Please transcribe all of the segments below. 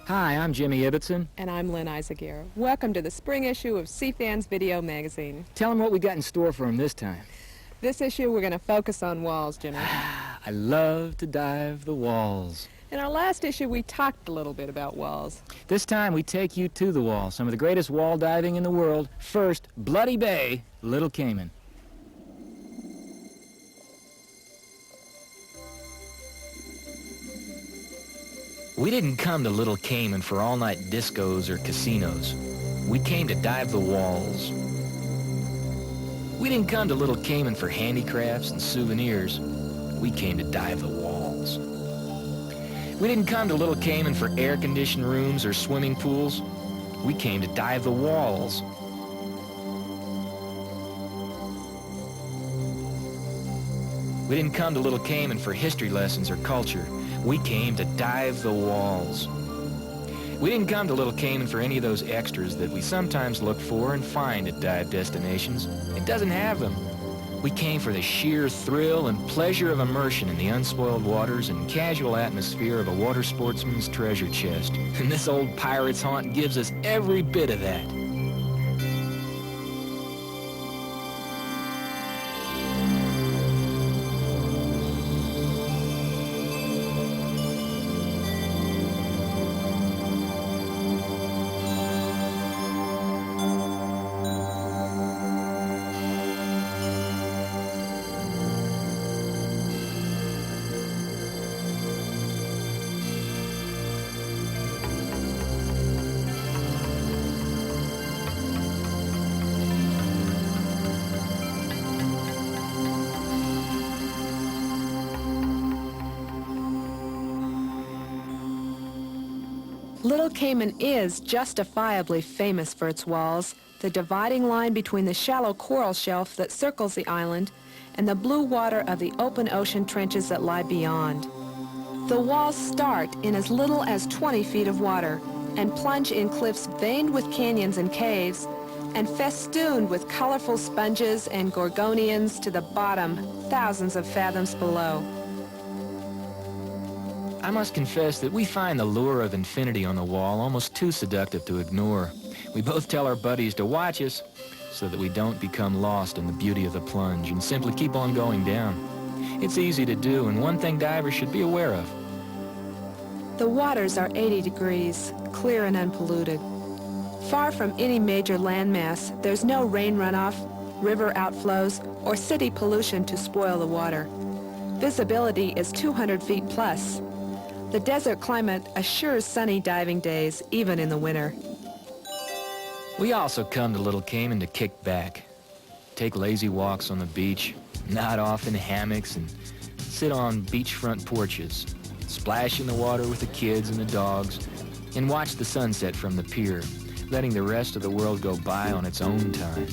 Hi, I'm Jimmy Ibbotson. And I'm Lynne Eisaguirre. Welcome to the spring issue of Seafans Video Magazine. Tell them what we got in store for them this time. This issue, we're going to focus on walls, Jimmy. I love to dive the walls. In our last issue, we talked a little bit about walls. This time, we take you to the wall, some of the greatest wall diving in the world. First, Bloody Bay, Little Cayman. We didn't come to Little Cayman for all-night discos or casinos. We came to dive the walls. We didn't come to Little Cayman for handicrafts and souvenirs. We came to dive the walls. We didn't come to Little Cayman for air-conditioned rooms or swimming pools. We came to dive the walls. We didn't come to Little Cayman for history lessons or culture. We came to dive the walls. We didn't come to Little Cayman for any of those extras that we sometimes look for and find at dive destinations. It doesn't have them. We came for the sheer thrill and pleasure of immersion in the unspoiled waters and casual atmosphere of a water sportsman's treasure chest. And this old pirate's haunt gives us every bit of that. Little Cayman is justifiably famous for its walls, the dividing line between the shallow coral shelf that circles the island and the blue water of the open ocean trenches that lie beyond. The walls start in as little as 20 feet of water and plunge in cliffs veined with canyons and caves and festooned with colorful sponges and gorgonians to the bottom, thousands of fathoms below. I must confess that we find the lure of infinity on the wall almost too seductive to ignore. We both tell our buddies to watch us so that we don't become lost in the beauty of the plunge and simply keep on going down. It's easy to do, and one thing divers should be aware of. The waters are 80 degrees, clear and unpolluted. Far from any major landmass, there's no rain runoff, river outflows, or city pollution to spoil the water. Visibility is 200 feet plus. The desert climate assures sunny diving days, even in the winter. We also come to Little Cayman to kick back, take lazy walks on the beach, nod off in hammocks, and sit on beachfront porches, splash in the water with the kids and the dogs, and watch the sunset from the pier, letting the rest of the world go by on its own time.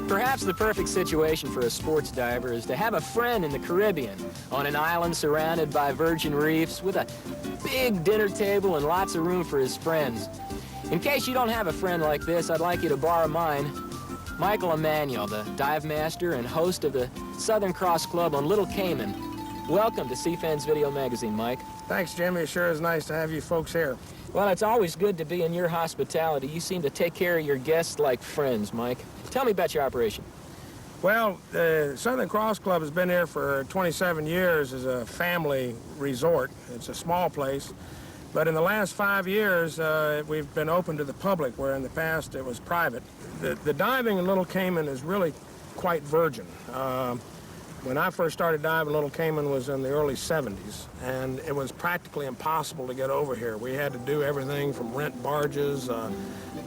Perhaps the perfect situation for a sports diver is to have a friend in the Caribbean, on an island surrounded by virgin reefs with a big dinner table and lots of room for his friends. In case you don't have a friend like this, I'd like you to borrow mine. Michael Emanuel, the dive master and host of the Southern Cross Club on Little Cayman. Welcome to Seafans Video Magazine, Mike. Thanks, Jimmy. It sure is nice to have you folks here. Well, it's always good to be in your hospitality. You seem to take care of your guests like friends, Mike. Tell me about your operation. Well, the Southern Cross Club has been here for 27 years as a family resort. It's a small place. But in the last 5 years, we've been open to the public, where in the past it was private. The diving in Little Cayman is really quite virgin. When I first started diving, Little Cayman was in the early 70s, and it was practically impossible to get over here. We had to do everything from rent barges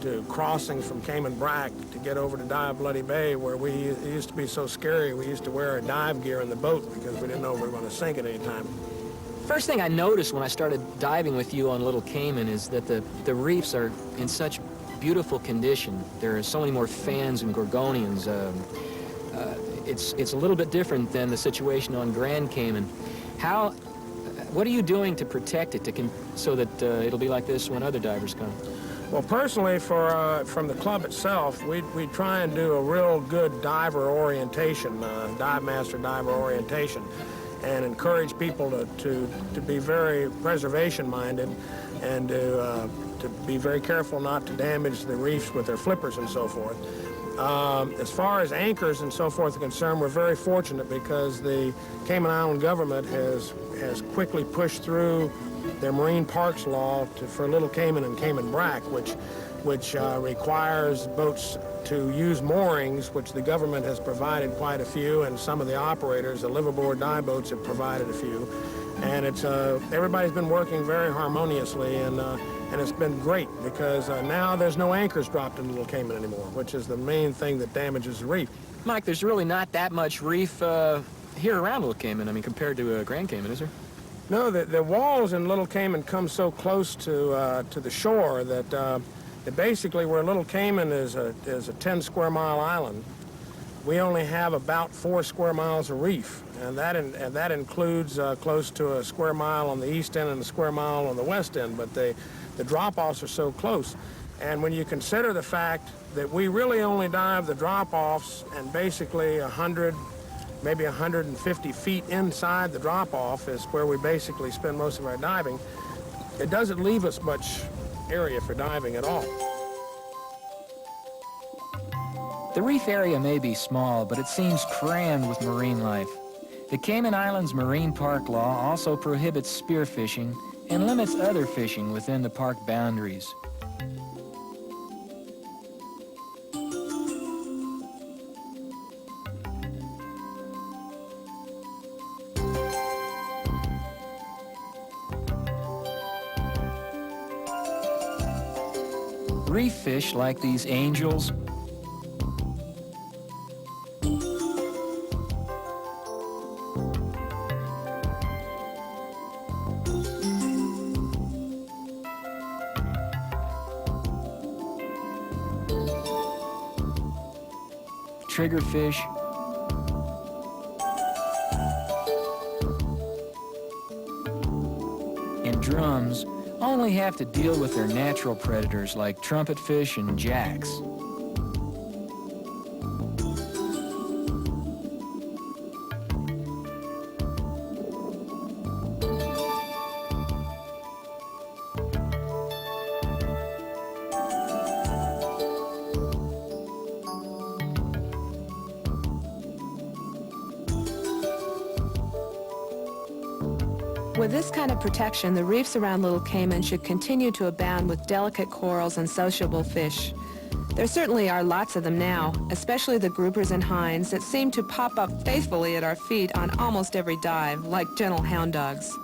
to crossings from Cayman Brac to get over to dive Bloody Bay, where it used to be so scary. We used to wear our dive gear in the boat because we didn't know we were going to sink at any time. First thing I noticed when I started diving with you on Little Cayman is that the reefs are in such beautiful condition. There are so many more fans and gorgonians. It's a little bit different than the situation on Grand Cayman. What are you doing to protect it so that it'll be like this when other divers come? Well, personally, from the club itself, we try and do a real good diver orientation, dive master diver orientation. and encourage people to be very preservation-minded and to be very careful not to damage the reefs with their flippers and so forth. As far as anchors and so forth are concerned, we're very fortunate because the Cayman Island government has quickly pushed through their marine parks law for Little Cayman and Cayman Brac, which requires boats to use moorings, which the government has provided quite a few, and some of the operators, the liveaboard dive boats, have provided a few. And it's everybody's been working very harmoniously, and it's been great because now there's no anchors dropped in Little Cayman anymore, which is the main thing that damages the reef. Mike, there's really not that much reef here around Little Cayman, I mean, compared to Grand Cayman, is there? No, the walls in Little Cayman come so close to the shore that basically where Little Cayman is a 10 square mile island, we only have about 4 square miles of reef, and that includes close to a square mile on the east end and a square mile on the west end, but the drop-offs are so close. And when you consider the fact that we really only dive the drop-offs and basically 100, maybe 150 feet inside the drop-off is where we basically spend most of our diving, it doesn't leave us much area for diving at all. The reef area may be small, but it seems crammed with marine life. The Cayman Islands Marine Park Law also prohibits spearfishing and limits other fishing within the park boundaries. Reef fish like these angels, triggerfish, and drums only have to deal with their natural predators like trumpetfish and jacks. With this kind of protection, the reefs around Little Cayman should continue to abound with delicate corals and sociable fish. There certainly are lots of them now, especially the groupers and hinds that seem to pop up faithfully at our feet on almost every dive, like gentle hound dogs.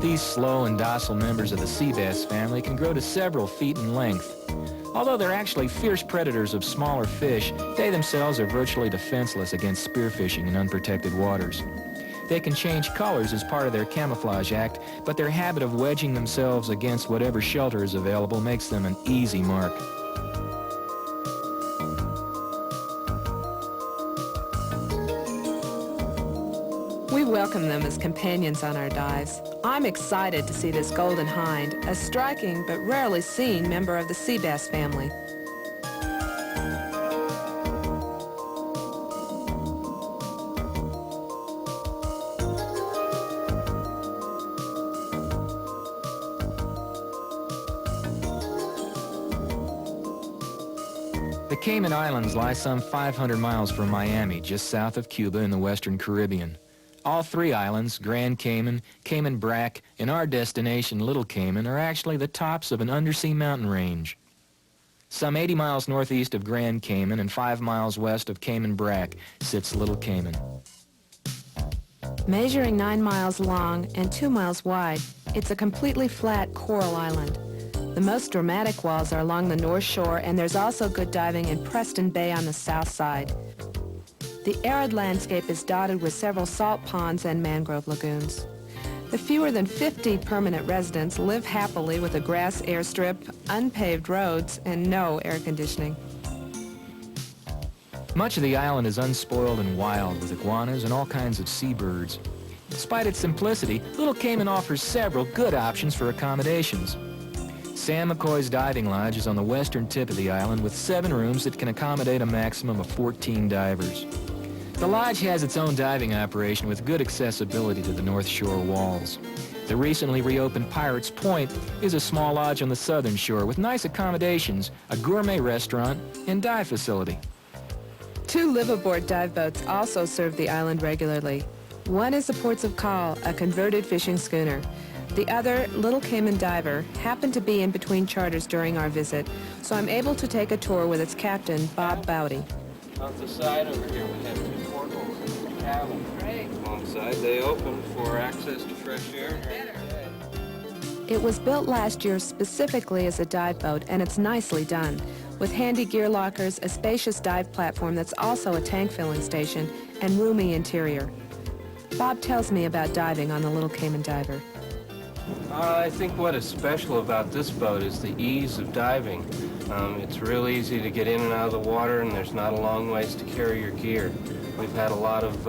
These slow and docile members of the sea bass family can grow to several feet in length. Although they're actually fierce predators of smaller fish, they themselves are virtually defenseless against spearfishing in unprotected waters. They can change colors as part of their camouflage act, but their habit of wedging themselves against whatever shelter is available makes them an easy mark. We welcome them as companions on our dives. I'm excited to see this golden hind, a striking but rarely seen member of the sea bass family. The Cayman Islands lie some 500 miles from Miami, just south of Cuba in the western Caribbean. All three islands, Grand Cayman, Cayman Brac, and our destination, Little Cayman, are actually the tops of an undersea mountain range. Some 80 miles northeast of Grand Cayman and 5 miles west of Cayman Brac sits Little Cayman. Measuring 9 miles long and 2 miles wide, it's a completely flat coral island. The most dramatic walls are along the north shore, and there's also good diving in Preston Bay on the south side. The arid landscape is dotted with several salt ponds and mangrove lagoons. The fewer than 50 permanent residents live happily with a grass airstrip, unpaved roads, and no air conditioning. Much of the island is unspoiled and wild, with iguanas and all kinds of seabirds. Despite its simplicity, Little Cayman offers several good options for accommodations. Sam McCoy's Diving Lodge is on the western tip of the island with 7 rooms that can accommodate a maximum of 14 divers. The lodge has its own diving operation with good accessibility to the North Shore walls. The recently reopened Pirates Point is a small lodge on the southern shore with nice accommodations, a gourmet restaurant, and dive facility. 2 live-aboard dive boats also serve the island regularly. One is the Ports of Call, a converted fishing schooner. The other, Little Cayman Diver, happened to be in between charters during our visit, so I'm able to take a tour with its captain, Bob Bowdy. Off the side over here, we have 2 portholes in the cabin. Great. Alongside, they open for access to fresh air. It was built last year specifically as a dive boat, and it's nicely done, with handy gear lockers, a spacious dive platform that's also a tank filling station, and roomy interior. Bob tells me about diving on the Little Cayman Diver. I think what is special about this boat is the ease of diving. It's real easy to get in and out of the water, and there's not a long ways to carry your gear. We've had a lot of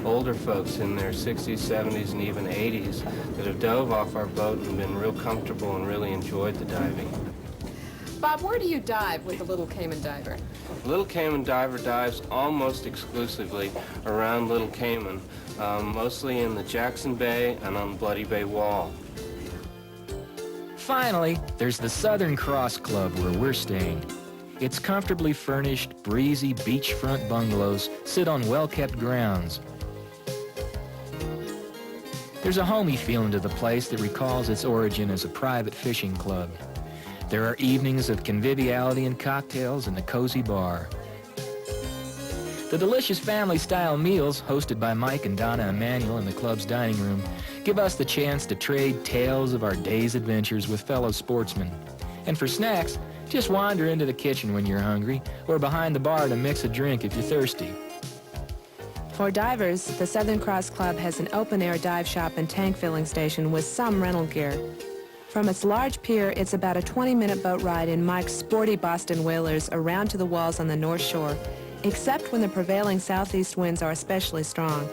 older folks in their 60s, 70s, and even 80s that have dove off our boat and been real comfortable and really enjoyed the diving. Bob, where do you dive with the Little Cayman Diver? Little Cayman Diver dives almost exclusively around Little Cayman, mostly in the Jackson Bay and on Bloody Bay Wall. Finally, there's the Southern Cross Club where we're staying. Its comfortably furnished, breezy beachfront bungalows sit on well-kept grounds. There's a homey feeling to the place that recalls its origin as a private fishing club. There are evenings of conviviality and cocktails in the cozy bar. The delicious family-style meals, hosted by Mike and Donna Emanuel in the club's dining room, give us the chance to trade tales of our day's adventures with fellow sportsmen. And for snacks, just wander into the kitchen when you're hungry, or behind the bar to mix a drink if you're thirsty. For divers, the Southern Cross Club has an open-air dive shop and tank filling station with some rental gear. From its large pier, it's about a 20-minute boat ride in Mike's sporty Boston whalers around to the walls on the North Shore, except when the prevailing southeast winds are especially strong.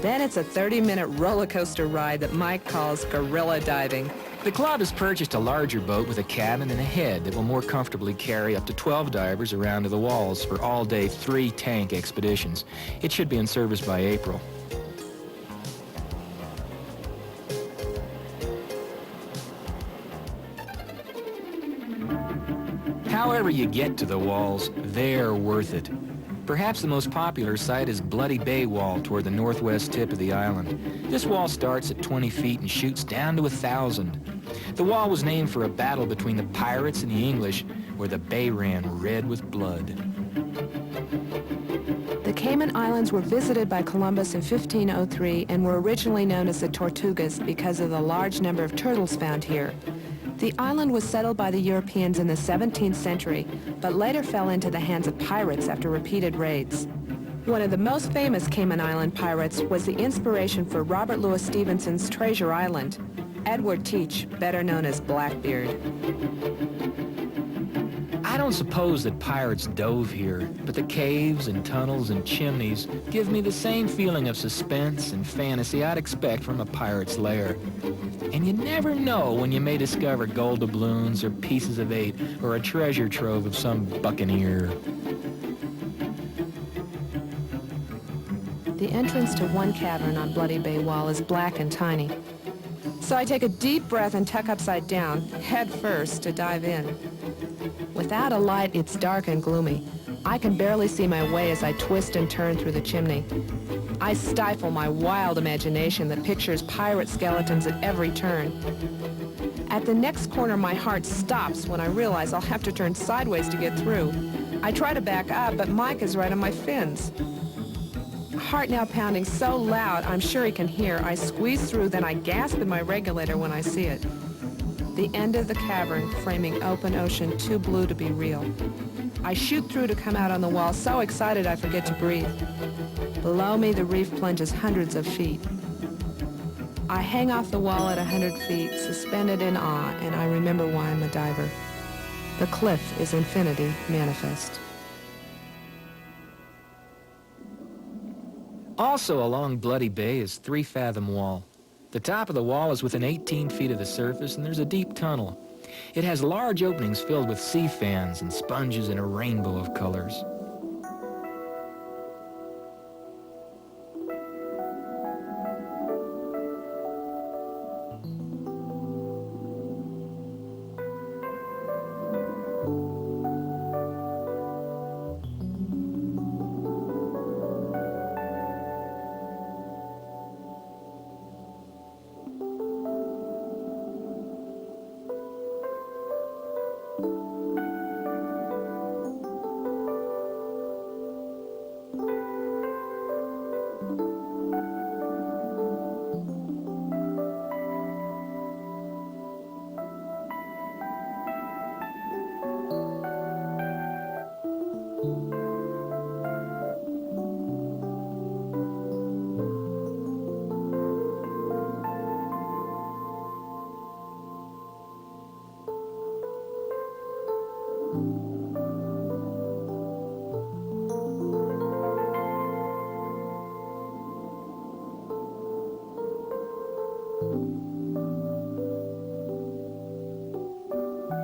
Then it's a 30-minute roller coaster ride that Mike calls gorilla diving. The club has purchased a larger boat with a cabin and a head that will more comfortably carry up to 12 divers around to the walls for all-day 3-tank expeditions. It should be in service by April. However you get to the walls, they're worth it. Perhaps the most popular site is Bloody Bay Wall toward the northwest tip of the island. This wall starts at 20 feet and shoots down to 1,000. The wall was named for a battle between the pirates and the English, where the bay ran red with blood. The Cayman Islands were visited by Columbus in 1503 and were originally known as the Tortugas because of the large number of turtles found here. The island was settled by the Europeans in the 17th century, but later fell into the hands of pirates after repeated raids. One of the most famous Cayman Island pirates was the inspiration for Robert Louis Stevenson's Treasure Island, Edward Teach, better known as Blackbeard. I don't suppose that pirates dove here, but the caves and tunnels and chimneys give me the same feeling of suspense and fantasy I'd expect from a pirate's lair. And you never know when you may discover gold doubloons or pieces of 8 or a treasure trove of some buccaneer. The entrance to one cavern on Bloody Bay Wall is black and tiny. So I take a deep breath and tuck upside down, head first, to dive in. Without a light, it's dark and gloomy. I can barely see my way as I twist and turn through the chimney. I stifle my wild imagination that pictures pirate skeletons at every turn. At the next corner, my heart stops when I realize I'll have to turn sideways to get through. I try to back up, but Mike is right on my fins. Heart now pounding so loud I'm sure he can hear. I squeeze through, then I gasp in my regulator when I see it. The end of the cavern, framing open ocean too blue to be real. I shoot through to come out on the wall, so excited I forget to breathe. Below me, the reef plunges hundreds of feet. I hang off the wall at 100 feet, suspended in awe, and I remember why I'm a diver. The cliff is infinity manifest. Also along Bloody Bay is 3-fathom wall. The top of the wall is within 18 feet of the surface, and there's a deep tunnel. It has large openings filled with sea fans and sponges in a rainbow of colors.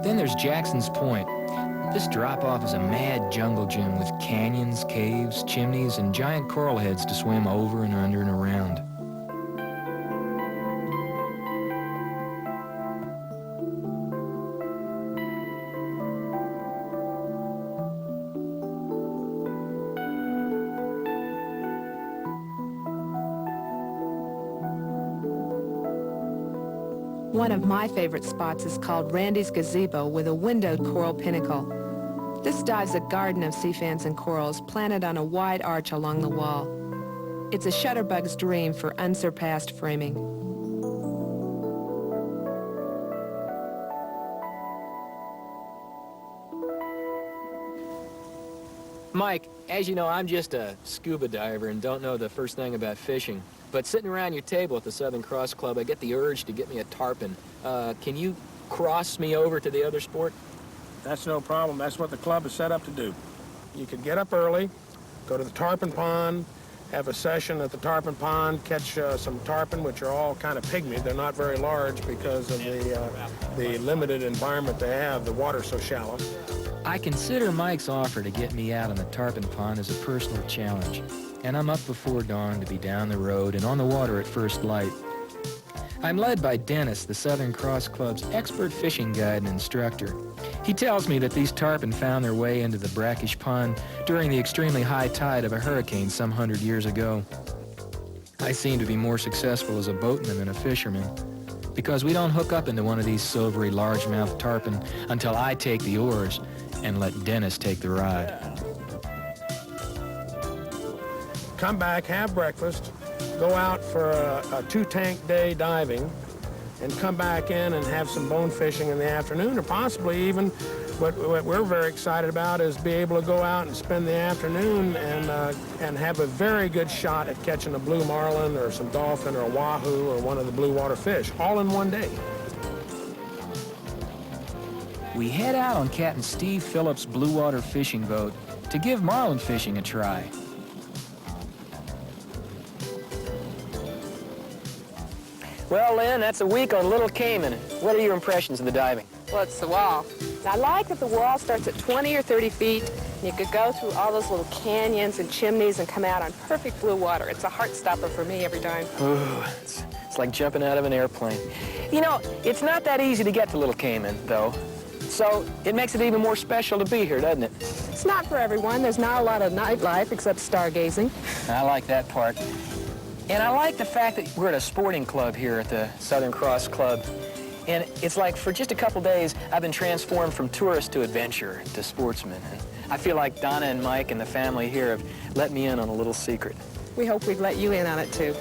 Then there's Jackson's Point. This drop-off is a mad jungle gym with canyons, caves, chimneys, and giant coral heads to swim over and under and around. One of my favorite spots is called Randy's Gazebo with a windowed coral pinnacle. This dives a garden of sea fans and corals planted on a wide arch along the wall. It's a shutterbug's dream for unsurpassed framing. Mike, as you know, I'm just a scuba diver and don't know the first thing about fishing. But sitting around your table at the Southern Cross Club, I get the urge to get me a tarpon. Can you cross me over to the other sport? That's no problem. That's what the club is set up to do. You could get up early, go to the tarpon pond, have a session at the tarpon pond, catch some tarpon, which are all kind of pygmy. They're not very large because of the limited environment they have. The water's so shallow. I consider Mike's offer to get me out on the tarpon pond as a personal challenge, and I'm up before dawn to be down the road and on the water at first light. I'm led by Dennis, the Southern Cross Club's expert fishing guide and instructor. He tells me that these tarpon found their way into the brackish pond during the extremely high tide of a hurricane some 100 years ago. I seem to be more successful as a boatman than a fisherman, because we don't hook up into one of these silvery largemouth tarpon until I take the oars and let Dennis take the ride. Come back, have breakfast, go out for a 2-tank day diving, and come back in and have some bone fishing in the afternoon, or possibly even what we're very excited about is be able to go out and spend the afternoon and have a very good shot at catching a blue marlin or some dolphin or a wahoo or one of the blue water fish, all in one day. We head out on Captain Steve Phillips' blue water fishing boat to give marlin fishing a try. Well, Lynne, that's a week on Little Cayman. What are your impressions of the diving? Well, it's the wall. I like that the wall starts at 20 or 30 feet, and you could go through all those little canyons and chimneys and come out on perfect blue water. It's a heart stopper for me every time. Ooh, it's like jumping out of an airplane. You know, it's not that easy to get to Little Cayman, though. So it makes it even more special to be here, doesn't it? It's not for everyone. There's not a lot of nightlife except stargazing. I like that part. And I like the fact that we're at a sporting club here at the Southern Cross Club. And it's like for just a couple days, I've been transformed from tourist to adventurer to sportsman. And I feel like Donna and Mike and the family here have let me in on a little secret. We hope we've let you in on it, too.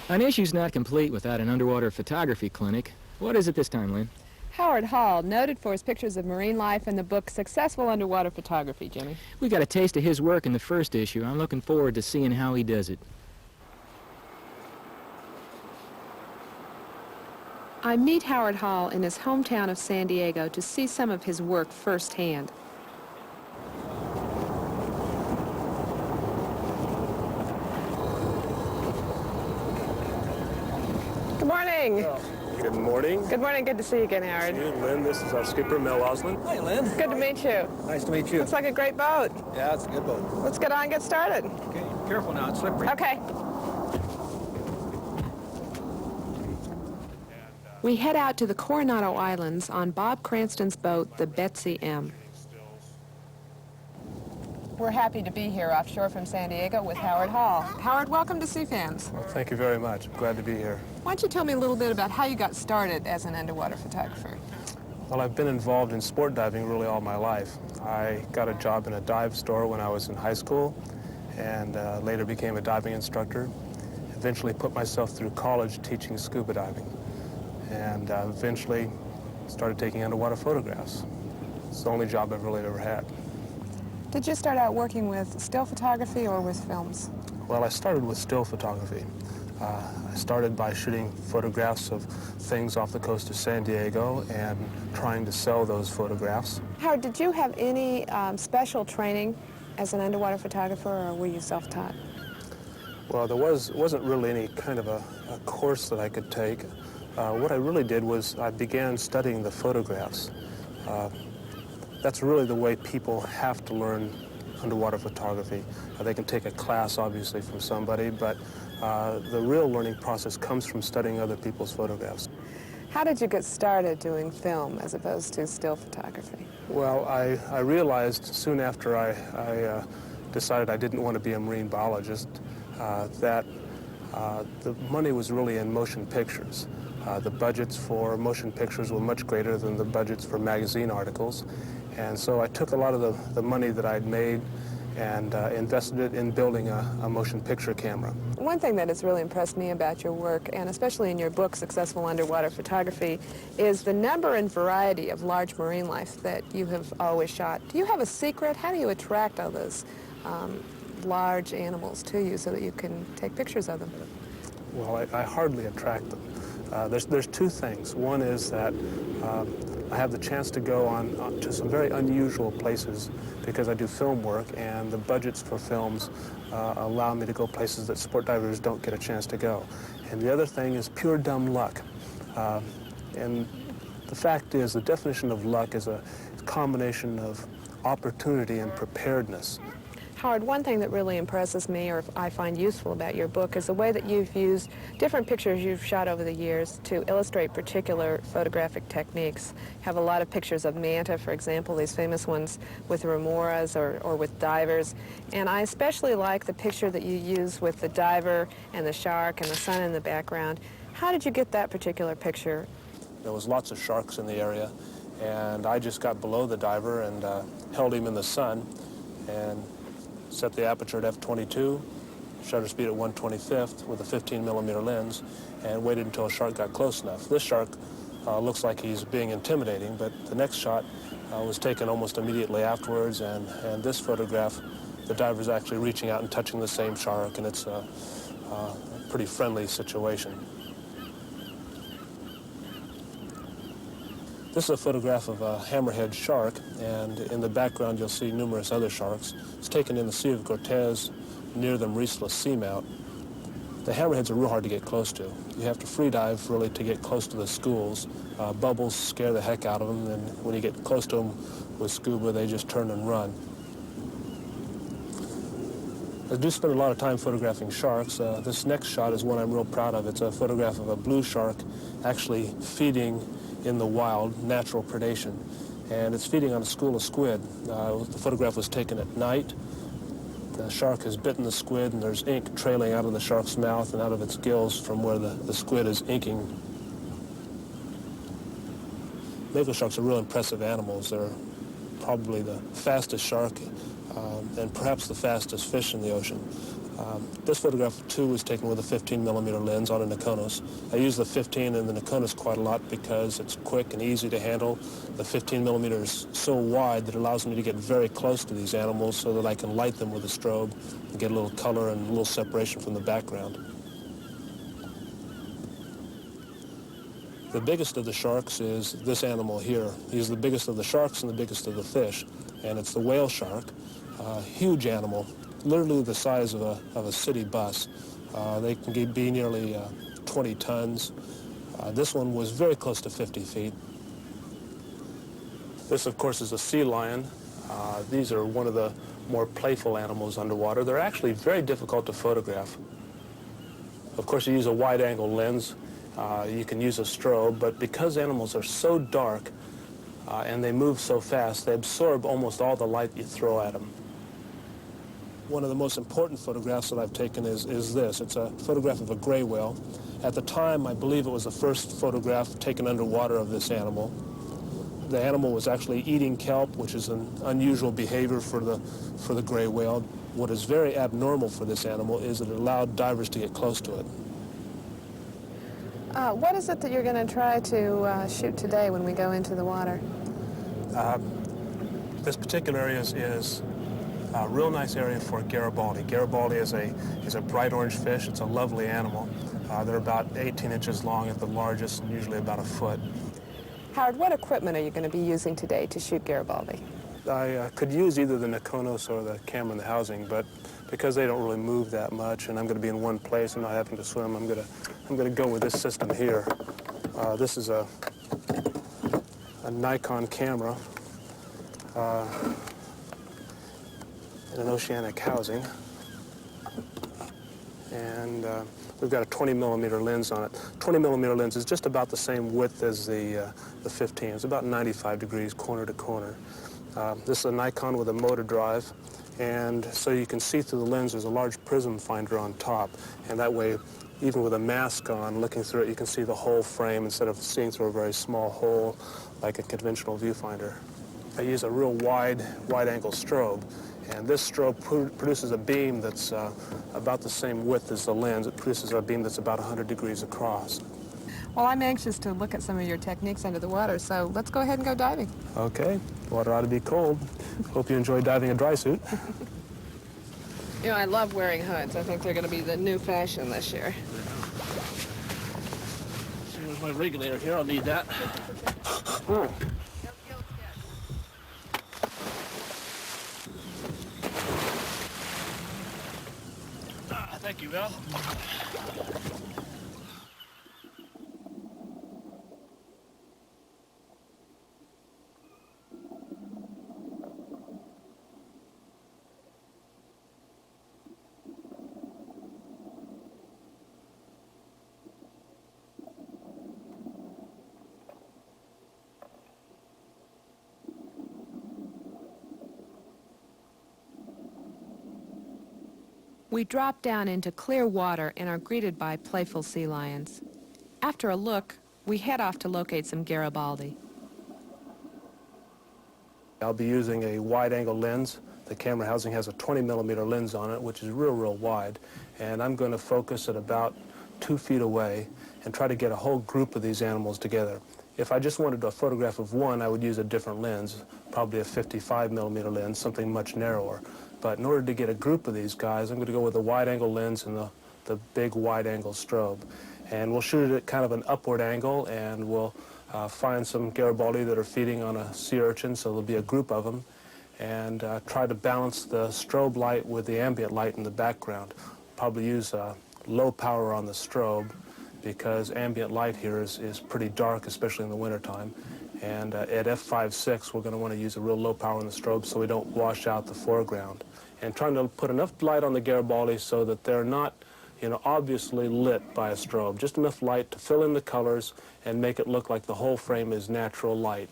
An issue's not complete without an underwater photography clinic. What is it this time, Lynne? Howard Hall, noted for his pictures of marine life in the book Successful Underwater Photography, Jimmy. We got a taste of his work in the first issue. I'm looking forward to seeing how he does it. I meet Howard Hall in his hometown of San Diego to see some of his work firsthand. Good morning. Good morning. Good morning. Good to see you again, Howard. Lynne, this is our skipper, Mel Oslin. Hi, Lynn. Good to meet you. Nice to meet you. Looks like a great boat. Yeah, it's a good boat. Let's get on and get started. Okay, careful now, it's slippery. Okay. We head out to the Coronado Islands on Bob Cranston's boat, the Betsy M. We're happy to be here offshore from San Diego with Howard Hall. Howard, welcome to Sea Fans. Well, thank you very much. I'm glad to be here. Why don't you tell me a little bit about how you got started as an underwater photographer? Well, I've been involved in sport diving really all my life. I got a job in a dive store when I was in high school and later became a diving instructor. Eventually put myself through college teaching scuba diving and eventually started taking underwater photographs. It's the only job I've really ever had. Did you start out working with still photography or with films? Well, I started with still photography. I started by shooting photographs of things off the coast of San Diego and trying to sell those photographs. Howard, did you have any special training as an underwater photographer, or were you self-taught? Well, there wasn't really any kind of a course that I could take. What I really did was I began studying the photographs. That's really the way people have to learn underwater photography. They can take a class, obviously, from somebody, but the real learning process comes from studying other people's photographs. How did you get started doing film as opposed to still photography? Well, I realized soon after I decided I didn't want to be a marine biologist that the money was really in motion pictures. The budgets for motion pictures were much greater than the budgets for magazine articles. And so I took a lot of the money that I'd made and invested it in building a motion picture camera. One thing that has really impressed me about your work, and especially in your book, Successful Underwater Photography, is the number and variety of large marine life that you have always shot. Do you have a secret? How do you attract all those large animals to you so that you can take pictures of them? Well, I hardly attract them. There's two things. One is that I have the chance to go on to some very unusual places because I do film work, and the budgets for films allow me to go places that sport divers don't get a chance to go. And the other thing is pure dumb luck. And the fact is, the definition of luck is a combination of opportunity and preparedness. Howard, one thing that really impresses me, or I find useful about your book, is the way that you've used different pictures you've shot over the years to illustrate particular photographic techniques. You have a lot of pictures of manta, for example, these famous ones with remoras or with divers. And I especially like the picture that you use with the diver and the shark and the sun in the background. How did you get that particular picture? There was lots of sharks in the area, and I just got below the diver and held him in the sun and set the aperture at f/22, shutter speed at 1/25th with a 15mm lens, and waited until a shark got close enough. This shark looks like he's being intimidating, but the next shot was taken almost immediately afterwards, and this photograph, the diver's actually reaching out and touching the same shark, and it's a pretty friendly situation. This is a photograph of a hammerhead shark, and in the background you'll see numerous other sharks. It's taken in the Sea of Cortez near the Mauriceless Seamount. The hammerheads are real hard to get close to. You have to free dive really to get close to the schools. Bubbles scare the heck out of them, and when you get close to them with scuba, they just turn and run. I do spend a lot of time photographing sharks. This next shot is one I'm real proud of. It's a photograph of a blue shark actually feeding in the wild, natural predation. And it's feeding on a school of squid. The photograph was taken at night. The shark has bitten the squid, and there's ink trailing out of the shark's mouth and out of its gills from where the squid is inking. Mako sharks are real impressive animals. They're probably the fastest shark and perhaps the fastest fish in the ocean. This photograph, too, was taken with a 15mm lens on a Nikonos. I use the 15 and the Nikonos quite a lot because it's quick and easy to handle. The 15mm is so wide that it allows me to get very close to these animals so that I can light them with a strobe and get a little color and a little separation from the background. The biggest of the sharks is this animal here. He's the biggest of the sharks and the biggest of the fish, and it's the whale shark. Huge animal, literally the size of a city bus. They can be nearly 20 tons. This one was very close to 50 feet. This, of course, is a sea lion. These are one of the more playful animals underwater. They're actually very difficult to photograph. Of course, you use a wide-angle lens. You can use a strobe, but because animals are so dark and they move so fast, they absorb almost all the light you throw at them. One of the most important photographs that I've taken is this. It's a photograph of a gray whale. At the time, I believe it was the first photograph taken underwater of this animal. The animal was actually eating kelp, which is an unusual behavior for the gray whale. What is very abnormal for this animal is that it allowed divers to get close to it. What is it that you're going to try to shoot today when we go into the water? This particular area is a real nice area for Garibaldi. Garibaldi is a bright orange fish. It's a lovely animal. They're about 18 inches long at the largest and usually about a foot. Howard, what equipment are you going to be using today to shoot Garibaldi? I could use either the Nikonos or the camera in the housing, but because they don't really move that much and I'm going to be in one place and not having to swim, I'm going to go with this system here. This is a Nikon camera in an oceanic housing, and we've got a 20mm lens on it. 20mm lens is just about the same width as the 15. It's about 95 degrees corner to corner. This is a Nikon with a motor drive, and so you can see through the lens. There's a large prism finder on top, and that way, even with a mask on, looking through it, you can see the whole frame instead of seeing through a very small hole like a conventional viewfinder. I use a real wide-angle strobe, and this strobe produces a beam that's about the same width as the lens. It produces a beam that's about 100 degrees across. Well, I'm anxious to look at some of your techniques under the water, so let's go ahead and go diving. Okay, water ought to be cold. Hope you enjoy diving in dry suit. You know, I love wearing hoods. I think they're going to be the new fashion this year. Here's my regulator here. I'll need that. Thank you, Val. We drop down into clear water and are greeted by playful sea lions. After a look, we head off to locate some Garibaldi. I'll be using a wide-angle lens. The camera housing has a 20mm lens on it, which is real wide, and I'm going to focus at about 2 feet away and try to get a whole group of these animals together. If I just wanted a photograph of one, I would use a different lens, probably a 55mm lens, something much narrower. But in order to get a group of these guys, I'm going to go with a wide-angle lens and the big wide-angle strobe. And we'll shoot it at kind of an upward angle, and we'll find some Garibaldi that are feeding on a sea urchin, so there'll be a group of them, and try to balance the strobe light with the ambient light in the background. Probably use low power on the strobe because ambient light here is pretty dark, especially in the wintertime. And at f5.6, we're going to want to use a real low power on the strobe so we don't wash out the foreground. and trying to put enough light on the Garibaldi so that they're not, obviously lit by a strobe. Just enough light to fill in the colors and make it look like the whole frame is natural light.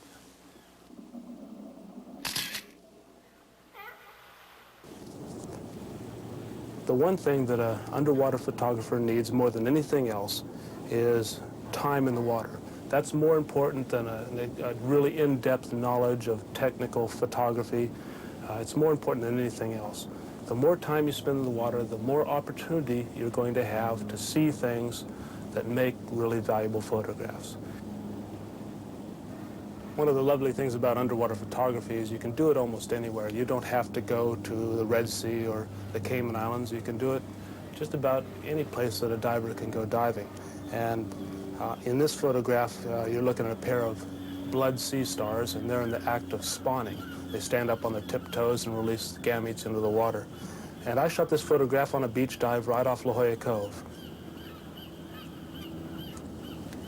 The one thing that an underwater photographer needs more than anything else is time in the water. That's more important than a really in-depth knowledge of technical photography. It's more important than anything else. The more time you spend in the water, the more opportunity you're going to have to see things that make really valuable photographs. One of the lovely things about underwater photography is you can do it almost anywhere. You don't have to go to the Red Sea or the Cayman Islands. You can do it just about any place that a diver can go diving. And in this photograph, you're looking at a pair of blood sea stars, and they're in the act of spawning. They stand up on their tiptoes and release gametes into the water. And I shot this photograph on a beach dive right off La Jolla Cove.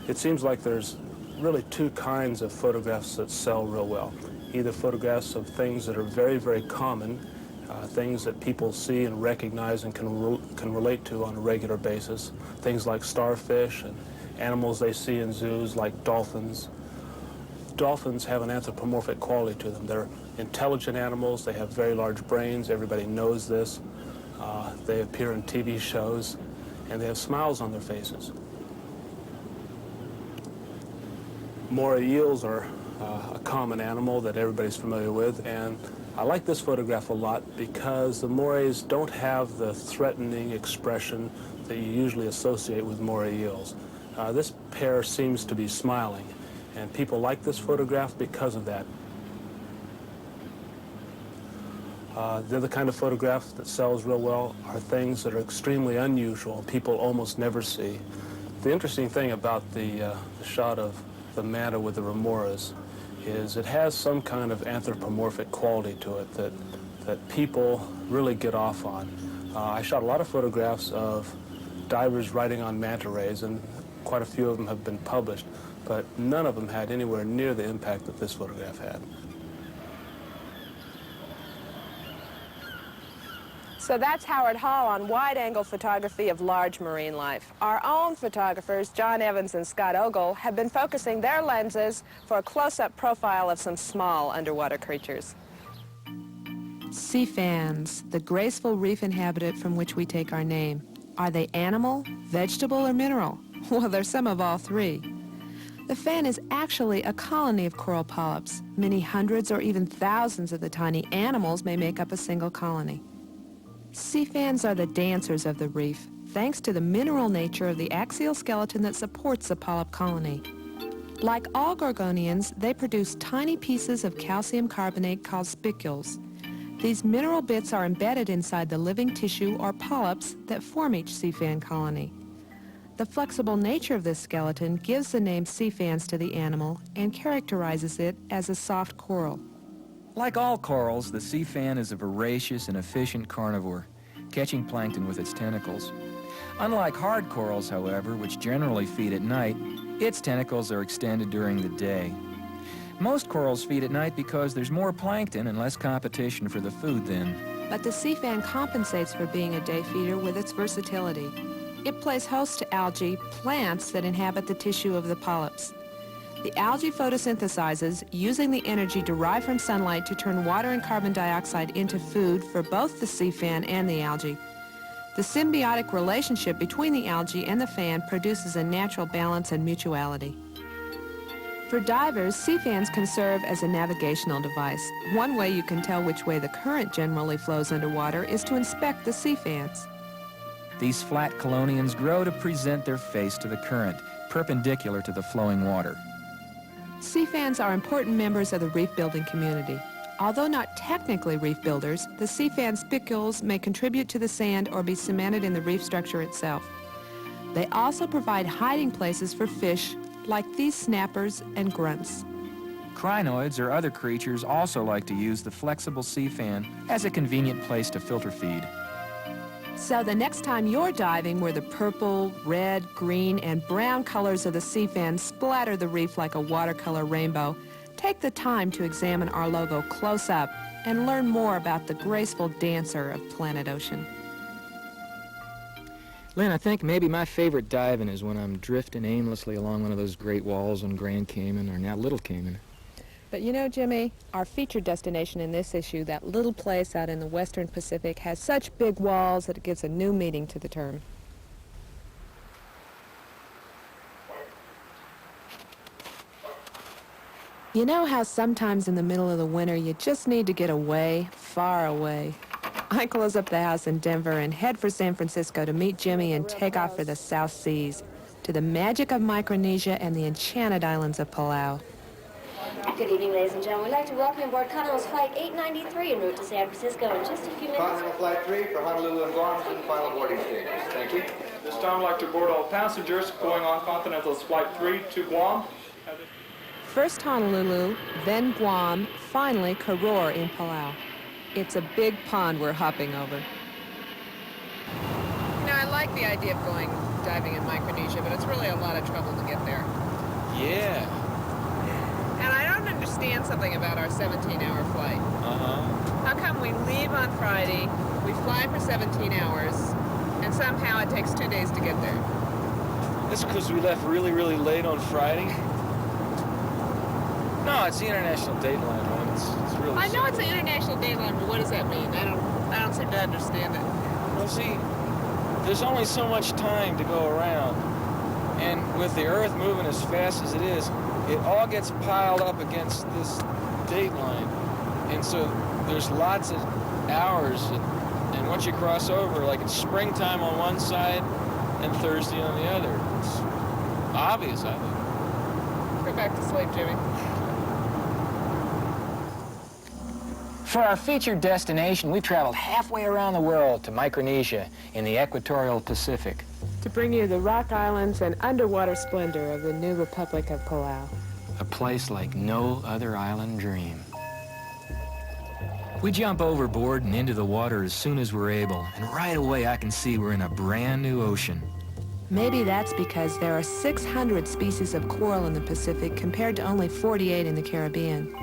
It seems like there's really two kinds of photographs that sell real well. Either photographs of things that are very, very common, things that people see and recognize and can relate to on a regular basis, things like starfish and animals they see in zoos like dolphins. Dolphins have an anthropomorphic quality to them. They're intelligent animals. They have very large brains. Everybody knows this. They appear in TV shows, and they have smiles on their faces. Moray eels are a common animal that everybody's familiar with, and I like this photograph a lot because the morays don't have the threatening expression that you usually associate with moray eels. This pair seems to be smiling, and people like this photograph because of that. The other kind of photograph that sells real well are things that are extremely unusual, people almost never see. The interesting thing about the shot of the manta with the remoras is it has some kind of anthropomorphic quality to it that people really get off on. I shot a lot of photographs of divers riding on manta rays, and quite a few of them have been published, but none of them had anywhere near the impact that this photograph had. So that's Howard Hall on wide-angle photography of large marine life. Our own photographers, John Evans and Scott Ogle, have been focusing their lenses for a close-up profile of some small underwater creatures. Sea fans, the graceful reef inhabitant from which we take our name. Are they animal, vegetable, or mineral? Well, they're some of all three. The fan is actually a colony of coral polyps. Many hundreds or even thousands of the tiny animals may make up a single colony. Sea fans are the dancers of the reef, thanks to the mineral nature of the axial skeleton that supports the polyp colony. Like all gorgonians, they produce tiny pieces of calcium carbonate called spicules. These mineral bits are embedded inside the living tissue or polyps that form each sea fan colony. The flexible nature of this skeleton gives the name sea fans to the animal and characterizes it as a soft coral. Like all corals, the sea fan is a voracious and efficient carnivore, catching plankton with its tentacles. Unlike hard corals, however, which generally feed at night, its tentacles are extended during the day. Most corals feed at night because there's more plankton and less competition for the food then. But the sea fan compensates for being a day feeder with its versatility. It plays host to algae, plants that inhabit the tissue of the polyps. The algae photosynthesizes, using the energy derived from sunlight to turn water and carbon dioxide into food for both the sea fan and the algae. The symbiotic relationship between the algae and the fan produces a natural balance and mutuality. For divers, sea fans can serve as a navigational device. One way you can tell which way the current generally flows underwater is to inspect the sea fans. These flat chelonians grow to present their face to the current, perpendicular to the flowing water. Sea fans are important members of the reef-building community. Although not technically reef builders, the sea fan spicules may contribute to the sand or be cemented in the reef structure itself. They also provide hiding places for fish, like these snappers and grunts. Crinoids or other creatures also like to use the flexible sea fan as a convenient place to filter feed. So the next time you're diving where the purple, red, green, and brown colors of the sea fan splatter the reef like a watercolor rainbow, take the time to examine our logo close up and learn more about the graceful dancer of planet ocean. Lynn, I think maybe my favorite diving is when I'm drifting aimlessly along one of those great walls on Grand Cayman, or now Little Cayman. But you know, Jimmy, our featured destination in this issue, that little place out in the western Pacific, has such big walls that it gives a new meaning to the term. You know how sometimes in the middle of the winter you just need to get away, far away? I close up the house in Denver and head for San Francisco to meet Jimmy and take off for the South Seas, to the magic of Micronesia and the enchanted islands of Palau. Good evening, ladies and gentlemen. We'd like to welcome you aboard Continental's Flight 893 en route to San Francisco in just a few minutes. Continental Flight 3 for Honolulu and Guam is in the final boarding stages. Thank you. This time I'd like to board all passengers going on Continental's Flight 3 to Guam. First Honolulu, then Guam, finally Koror in Palau. It's a big pond we're hopping over. You know, I like the idea of going diving in Micronesia, but it's really a lot of trouble to get there. Yeah. And I don't understand something about our 17-hour flight. How come we leave on Friday, we fly for 17 hours, and somehow it takes 2 days to get there? That's because we left really, really late on Friday. No, it's the international dateline, man. It's really I know simple. it's an international dateline, but what does that mean? I don't seem to understand it. Well, see, there's only so much time to go around. And with the Earth moving as fast as it is, it all gets piled up against this dateline. And so there's lots of hours. And once you cross over, like it's springtime on one side and Thursday on the other. It's obvious, I think. Go back to sleep, Jimmy. For our featured destination, we've traveled halfway around the world to Micronesia in the equatorial Pacific. To bring you the rock islands and underwater splendor of the new Republic of Palau. A place like no other island dream. We jump overboard and into the water as soon as we're able, and right away I can see we're in a brand new ocean. Maybe that's because there are 600 species of coral in the Pacific compared to only 48 in the Caribbean.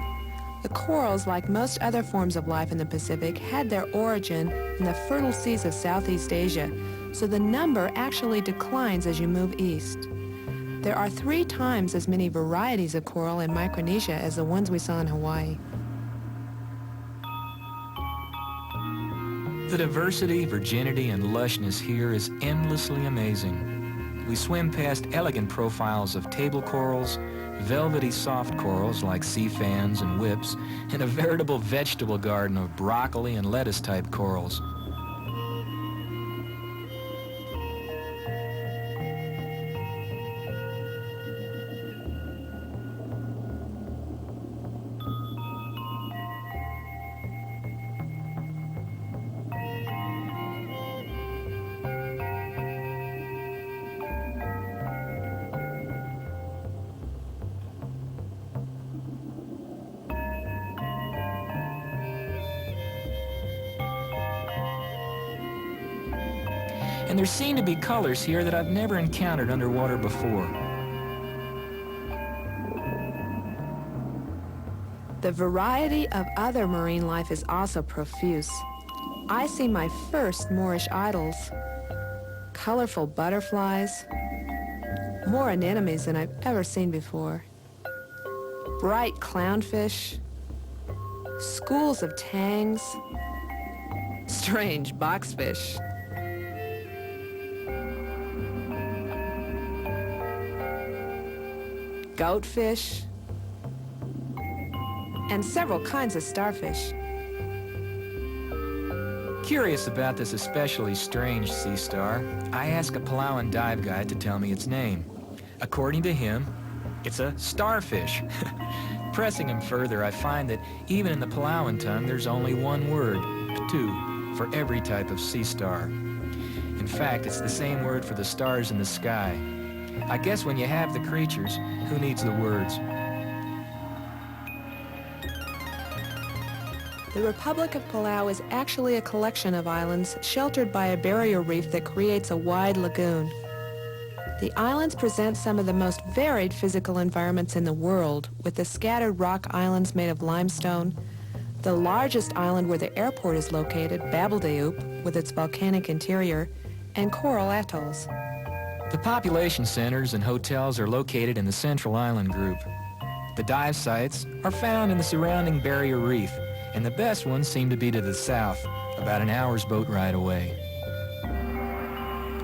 The corals, like most other forms of life in the Pacific, had their origin in the fertile seas of Southeast Asia, so the number actually declines as you move east. There are 3 times as many varieties of coral in Micronesia as the ones we saw in Hawaii. The diversity, virginity, and lushness here is endlessly amazing. We swim past elegant profiles of table corals, velvety soft corals like sea fans and whips, and a veritable vegetable garden of broccoli and lettuce-type corals. And there seem to be colors here that I've never encountered underwater before. The variety of other marine life is also profuse. I see my first Moorish idols, colorful butterflies, more anemones than I've ever seen before, bright clownfish, schools of tangs, strange boxfish. Goatfish, and several kinds of starfish. Curious about this especially strange sea star, I asked a Palauan dive guide to tell me its name. According to him, it's a starfish. Pressing him further, I find that even in the Palauan tongue, there's only one word, ptu, for every type of sea star. In fact, it's the same word for the stars in the sky. I guess when you have the creatures, who needs the words? The Republic of Palau is actually a collection of islands sheltered by a barrier reef that creates a wide lagoon. The islands present some of the most varied physical environments in the world, with the scattered rock islands made of limestone, The largest island where the airport is located, Babeldaoop, with its volcanic interior, and coral atolls. The population centers and hotels are located in the Central Island group. The dive sites are found in the surrounding barrier reef, and the best ones seem to be to the south, about an hour's boat ride away.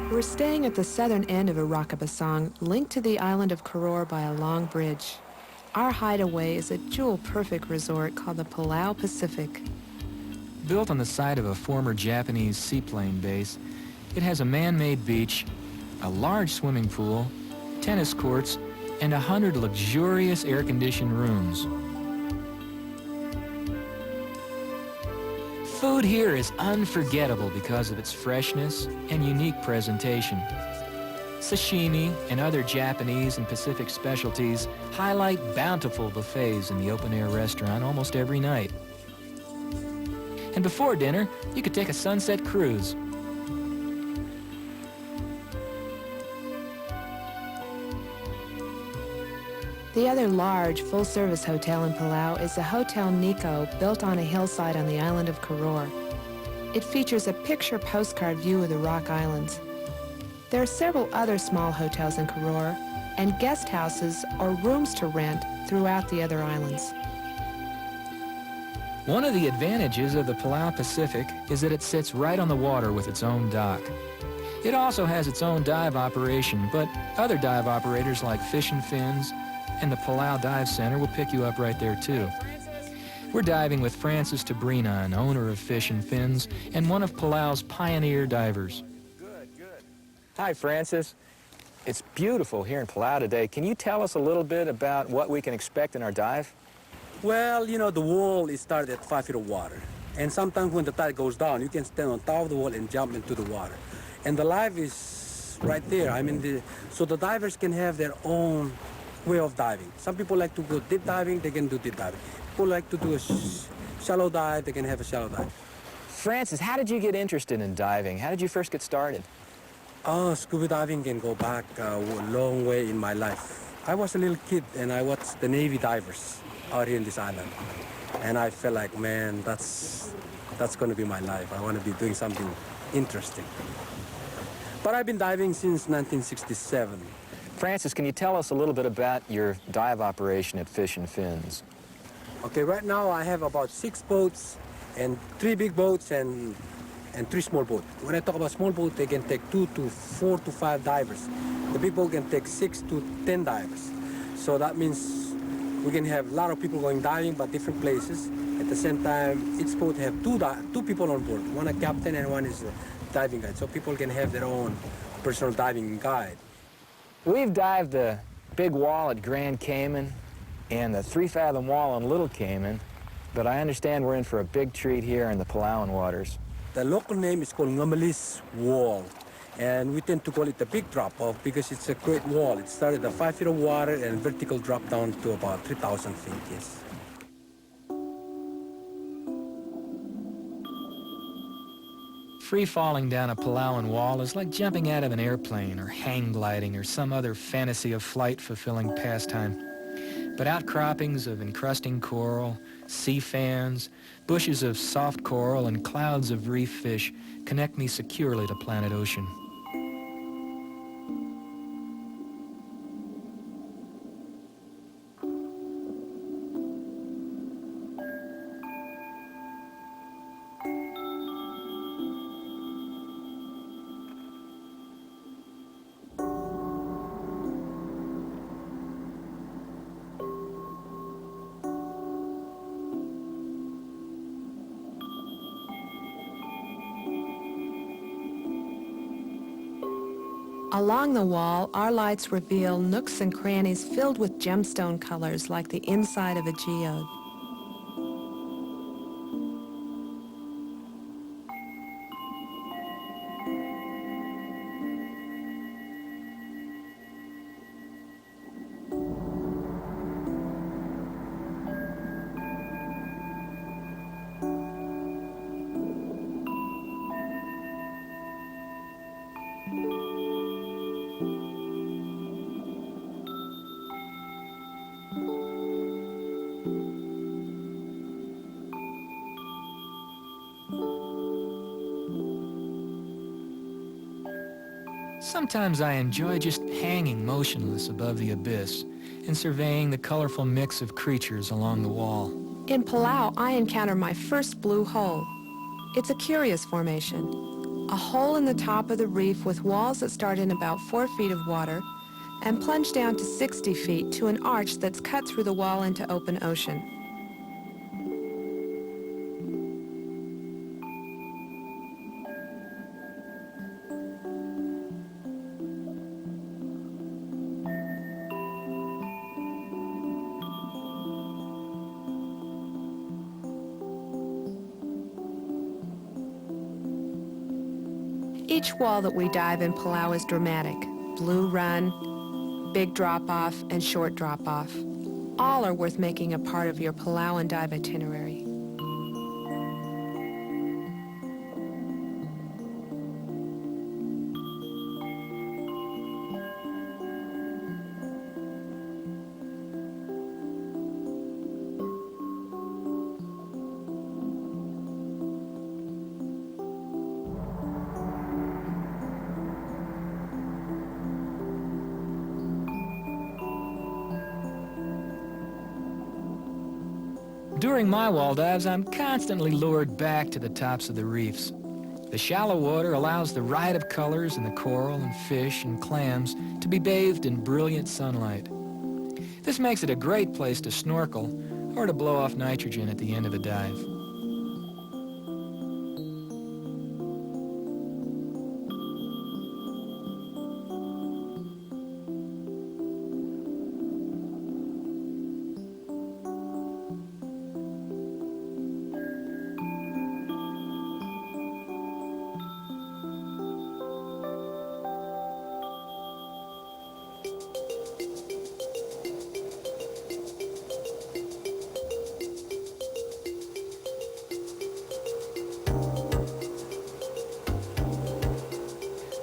We're staying at the southern end of Irakabasong, linked to the island of Koror by a long bridge. Our hideaway is a jewel-perfect resort called the Palau Pacific. Built on the site of a former Japanese seaplane base, it has a man-made beach, a large swimming pool, tennis courts, and 100 luxurious air-conditioned rooms. Food here is unforgettable because of its freshness and unique presentation. Sashimi and other Japanese and Pacific specialties highlight bountiful buffets in the open-air restaurant almost every night. And before dinner, you could take a sunset cruise. The other large, full-service hotel in Palau is the Hotel Nico, built on a hillside on the island of Koror. It features a picture postcard view of the Rock Islands. There are several other small hotels in Koror and guest houses or rooms to rent throughout the other islands. One of the advantages of the Palau Pacific is that it sits right on the water with its own dock. It also has its own dive operation, but other dive operators like Fish and Fins and the Palau Dive Center will pick you up right there too. We're diving with Francis Tabrinon, owner of Fish and Fins and one of Palau's pioneer divers. Good, good. Hi, Francis. It's beautiful here in Palau today. Can you tell us a little bit about what we can expect in our dive? Well, you know, the wall is started at 5 feet of water. And sometimes when the tide goes down, you can stand on top of the wall and jump into the water. And the life is right there. I mean, so the divers can have their own way of diving. Some people like to go deep diving, they can do deep diving. People like to do a shallow dive, they can have a shallow dive. Francis, how did you get interested in diving? How did you first get started? Scuba diving can go back a long way in my life. I was a little kid and I watched the Navy divers out here in this island. And I felt like, man, that's going to be my life. I want to be doing something interesting. But I've been diving since 1967. Francis, can you tell us a little bit about your dive operation at Fish and Fins? Okay, right now I have about 6 boats and 3 big boats and 3 small boats. When I talk about small boats, they can take 2 to 4 to 5 divers. The big boat can take 6 to 10 divers. So that means we can have a lot of people going diving, but different places. At the same time, each boat have 2 people on board. One a captain and one is a diving guide. So people can have their own personal diving guide. We've dived the big wall at Grand Cayman and the 3-fathom wall on Little Cayman, but I understand we're in for a big treat here in the Palauan waters. The local name is called Ngamalis Wall, and we tend to call it the big drop-off because it's a great wall. It started at 5 feet of water and vertical drop down to about 3,000 feet, yes. Free-falling down a Palauan wall is like jumping out of an airplane or hang gliding or some other fantasy of flight-fulfilling pastime. But outcroppings of encrusting coral, sea fans, bushes of soft coral, and clouds of reef fish connect me securely to planet Ocean. Along the wall, our lights reveal nooks and crannies filled with gemstone colors like the inside of a geode. Sometimes I enjoy just hanging motionless above the abyss and surveying the colorful mix of creatures along the wall. In Palau, I encounter my first blue hole. It's a curious formation. A hole in the top of the reef with walls that start in about 4 feet of water and plunge down to 60 feet to an arch that's cut through the wall into open ocean. Each wall that we dive in Palau is dramatic. Blue run, big drop-off, and short drop-off. All are worth making a part of your Palauan dive itinerary. During my wall dives, I'm constantly lured back to the tops of the reefs. The shallow water allows the riot of colors in the coral and fish and clams to be bathed in brilliant sunlight. This makes it a great place to snorkel or to blow off nitrogen at the end of a dive.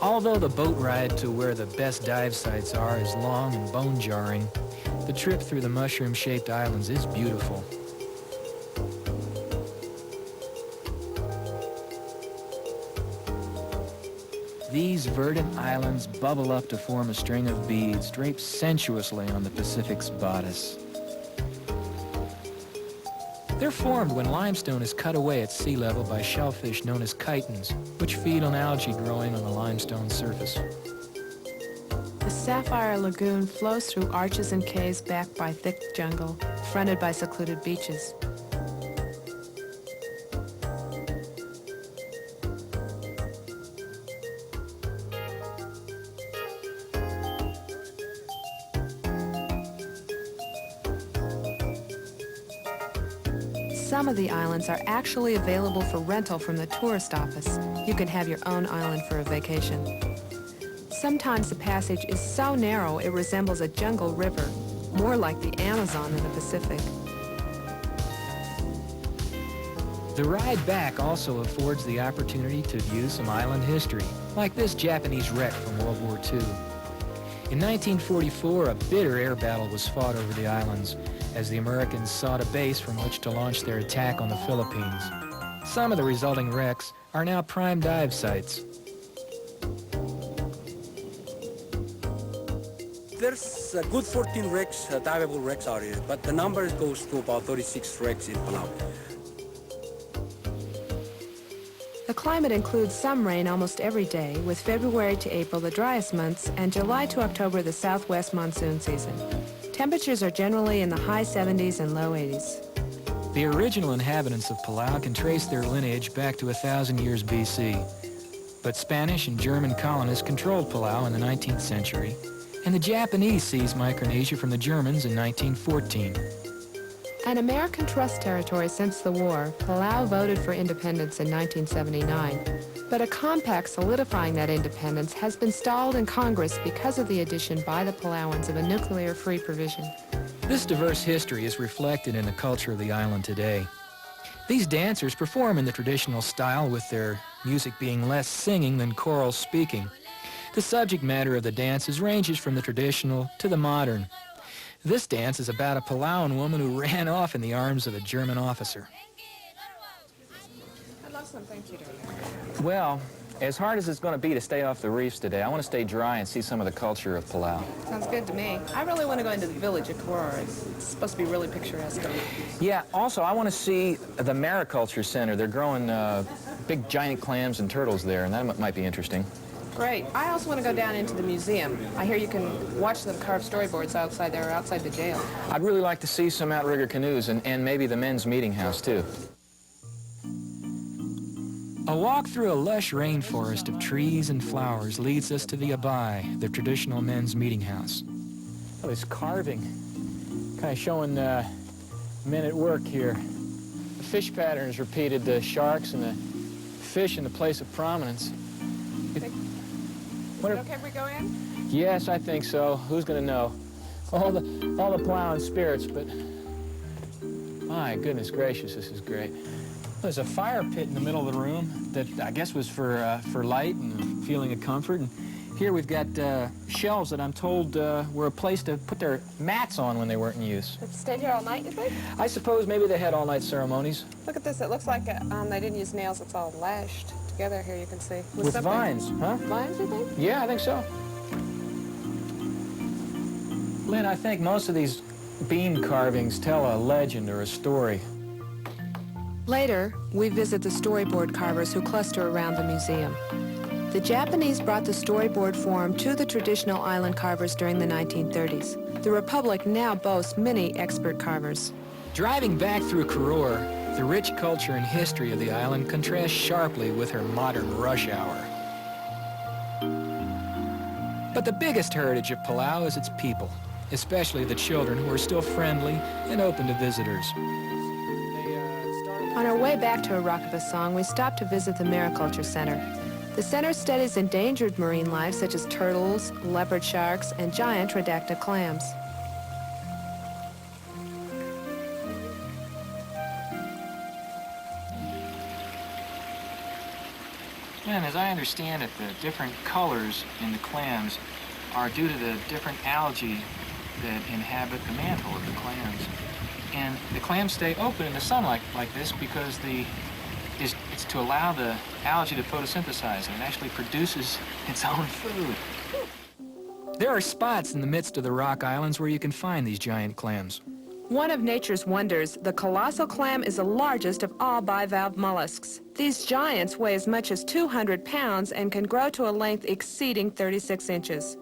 Although the boat ride to where the best dive sites are is long and bone-jarring, the trip through the mushroom-shaped islands is beautiful. These verdant islands bubble up to form a string of beads draped sensuously on the Pacific's bodice. They're formed when limestone is cut away at sea level by shellfish known as chitons, which feed on algae growing on the limestone surface. The Sapphire Lagoon flows through arches and caves backed by thick jungle, fronted by secluded beaches. Some of the islands are actually available for rental from the tourist office. You can have your own island for a vacation. Sometimes the passage is so narrow it resembles a jungle river, more like the Amazon in the Pacific. The ride back also affords the opportunity to view some island history, like this Japanese wreck from World War II. In 1944, a bitter air battle was fought over the islands as the Americans sought a base from which to launch their attack on the Philippines. Some of the resulting wrecks are now prime dive sites. There's a good 14 wrecks, diveable wrecks out here, but the number goes to about 36 wrecks in Palau. The climate includes some rain almost every day, with February to April the driest months and July to October the southwest monsoon season. Temperatures are generally in the high 70s and low 80s. The original inhabitants of Palau can trace their lineage back to 1,000 years BC. But Spanish and German colonists controlled Palau in the 19th century, and the Japanese seized Micronesia from the Germans in 1914. An American trust territory since the war, Palau voted for independence in 1979. But a compact solidifying that independence has been stalled in Congress because of the addition by the Palauans of a nuclear-free provision. This diverse history is reflected in the culture of the island today. These dancers perform in the traditional style, with their music being less singing than choral speaking. The subject matter of the dances ranges from the traditional to the modern. This dance is about a Palauan woman who ran off in the arms of a German officer. I'd love some, thank you. Well, As hard as it's going to be to stay off the reefs today, I want to stay dry and see some of the culture of Palau. Sounds good to me. I really want to go into the village of Koror. It's supposed to be really picturesque. Yeah, also, I want to see the Mariculture Center. They're growing big giant clams and turtles there, and that might be interesting. Great. I also want to go down into the museum. I hear you can watch them carve storyboards outside there, outside the jail. I'd really like to see some outrigger canoes and maybe the men's meeting house, too. A walk through a lush rainforest of trees and flowers leads us to the Abai, the traditional men's meeting house. Oh, this carving, kind of showing men at work here. The fish patterns repeated, the sharks and the fish in the place of prominence. Is it okay if we go in? Yes, I think so. Who's going to know? All the plowing spirits, but my goodness gracious, this is great. There's a fire pit in the middle of the room that I guess was for light and feeling of comfort. And here we've got shelves that I'm told were a place to put their mats on when they weren't in use. They've stayed here all night, you think? I suppose maybe they had all-night ceremonies. Look at this. It looks like they didn't use nails. It's all lashed together here, you can see. With vines, huh? Vines, you think? Yeah, I think so. Lynn, I think most of these beam carvings tell a legend or a story. Later, we visit the storyboard carvers who cluster around the museum. The Japanese brought the storyboard form to the traditional island carvers during the 1930s. The Republic now boasts many expert carvers. Driving back through Koror, the rich culture and history of the island contrasts sharply with her modern rush hour. But the biggest heritage of Palau is its people, especially the children who are still friendly and open to visitors. On our way back to Ibbotson, we stopped to visit the Mariculture Center. The center studies endangered marine life such as turtles, leopard sharks, and giant redacted clams. And as I understand it, the different colors in the clams are due to the different algae that inhabit the mantle of the clams. And the clams stay open in the sunlight like this because it's to allow the algae to photosynthesize, and it actually produces its own food. There are spots in the midst of the rock islands where you can find these giant clams. One of nature's wonders, the colossal clam is the largest of all bivalve mollusks. These giants weigh as much as 200 pounds and can grow to a length exceeding 36 inches.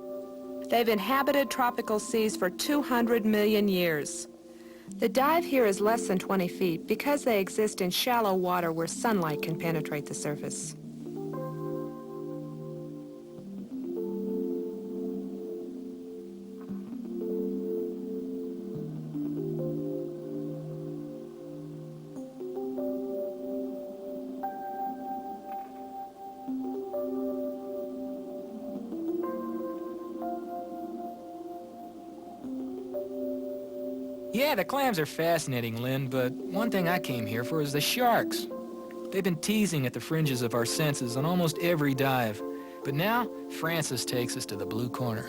They've inhabited tropical seas for 200 million years. The dive here is less than 20 feet because they exist in shallow water where sunlight can penetrate the surface. Yeah, the clams are fascinating, Lynn, but one thing I came here for is the sharks. They've been teasing at the fringes of our senses on almost every dive. But now, Francis takes us to the blue corner.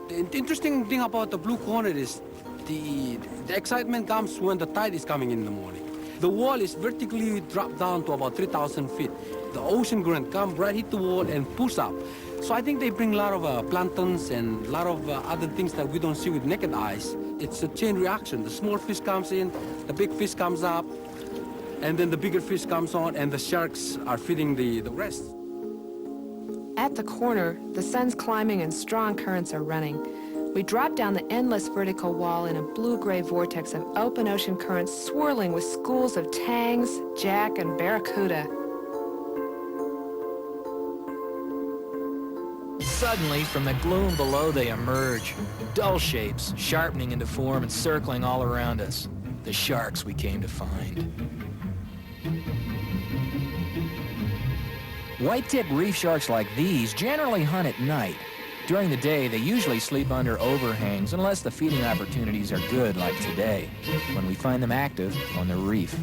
The interesting thing about the blue corner is the excitement comes when the tide is coming in the morning. The wall is vertically dropped down to about 3,000 feet. The ocean current comes right hit the wall and pulls up. So I think they bring a lot of planktons and a lot of other things that we don't see with naked eyes. It's a chain reaction. The small fish comes in, the big fish comes up, and then the bigger fish comes on, and the sharks are feeding the rest. At the corner, the sun's climbing and strong currents are running. We drop down the endless vertical wall in a blue-gray vortex of open ocean currents swirling with schools of tangs, jack, and barracuda. Suddenly, from the gloom below, they emerge, dull shapes, sharpening into form and circling all around us. The sharks we came to find. White-tip reef sharks like these generally hunt at night. During the day, they usually sleep under overhangs unless the feeding opportunities are good like today, when we find them active on the reef.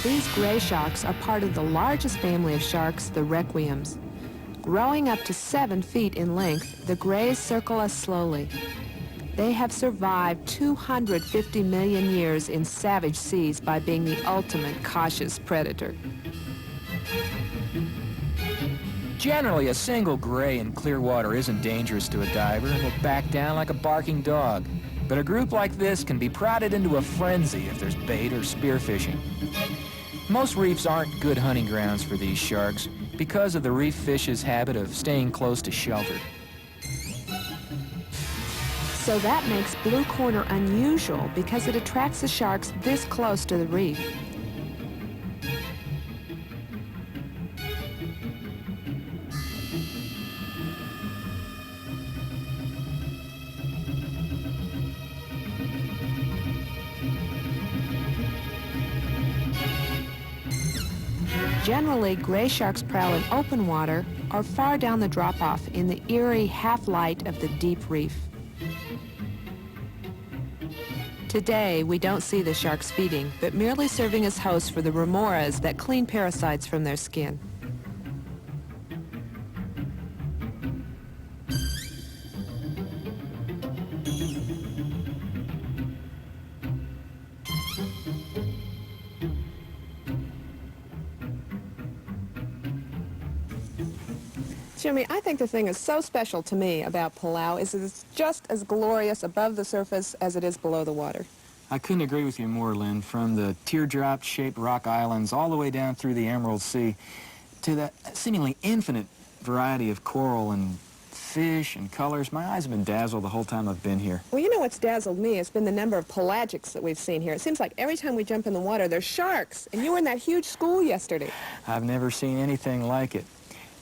These gray sharks are part of the largest family of sharks, the requiems. Growing up to 7 feet in length, the grays circle us slowly. They have survived 250 million years in savage seas by being the ultimate cautious predator. Generally, a single gray in clear water isn't dangerous to a diver and will back down like a barking dog. But a group like this can be prodded into a frenzy if there's bait or spearfishing. Most reefs aren't good hunting grounds for these sharks because of the reef fish's habit of staying close to shelter. So that makes Blue Corner unusual because it attracts the sharks this close to the reef. Generally, gray sharks prowl in open water or far down the drop-off in the eerie half-light of the deep reef. Today, we don't see the sharks feeding, but merely serving as hosts for the remoras that clean parasites from their skin. Jimmy, I think the thing that's so special to me about Palau is that it's just as glorious above the surface as it is below the water. I couldn't agree with you more, Lynn. From the teardrop-shaped rock islands all the way down through the Emerald Sea to the seemingly infinite variety of coral and fish and colors, my eyes have been dazzled the whole time I've been here. Well, you know what's dazzled me? It's been the number of pelagics that we've seen here. It seems like every time we jump in the water, there's sharks. And you were in that huge school yesterday. I've never seen anything like it.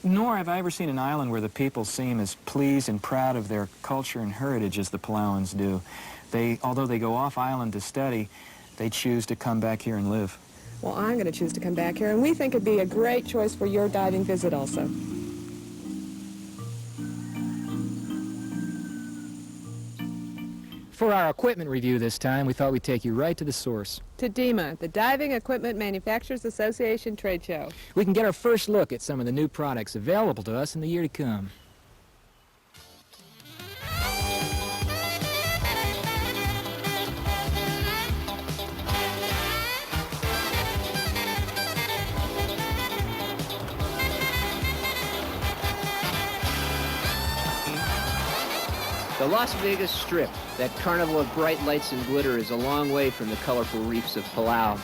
Nor have I ever seen an island where the people seem as pleased and proud of their culture and heritage as the Palauans do. Although they go off island to study, they choose to come back here and live. Well, I'm going to choose to come back here, and we think it'd be a great choice for your diving visit also. For our equipment review this time, we thought we'd take you right to the source. To DEMA, the Diving Equipment Manufacturers Association Trade Show. We can get our first look at some of the new products available to us in the year to come. The Las Vegas Strip, that carnival of bright lights and glitter, is a long way from the colorful reefs of Palau.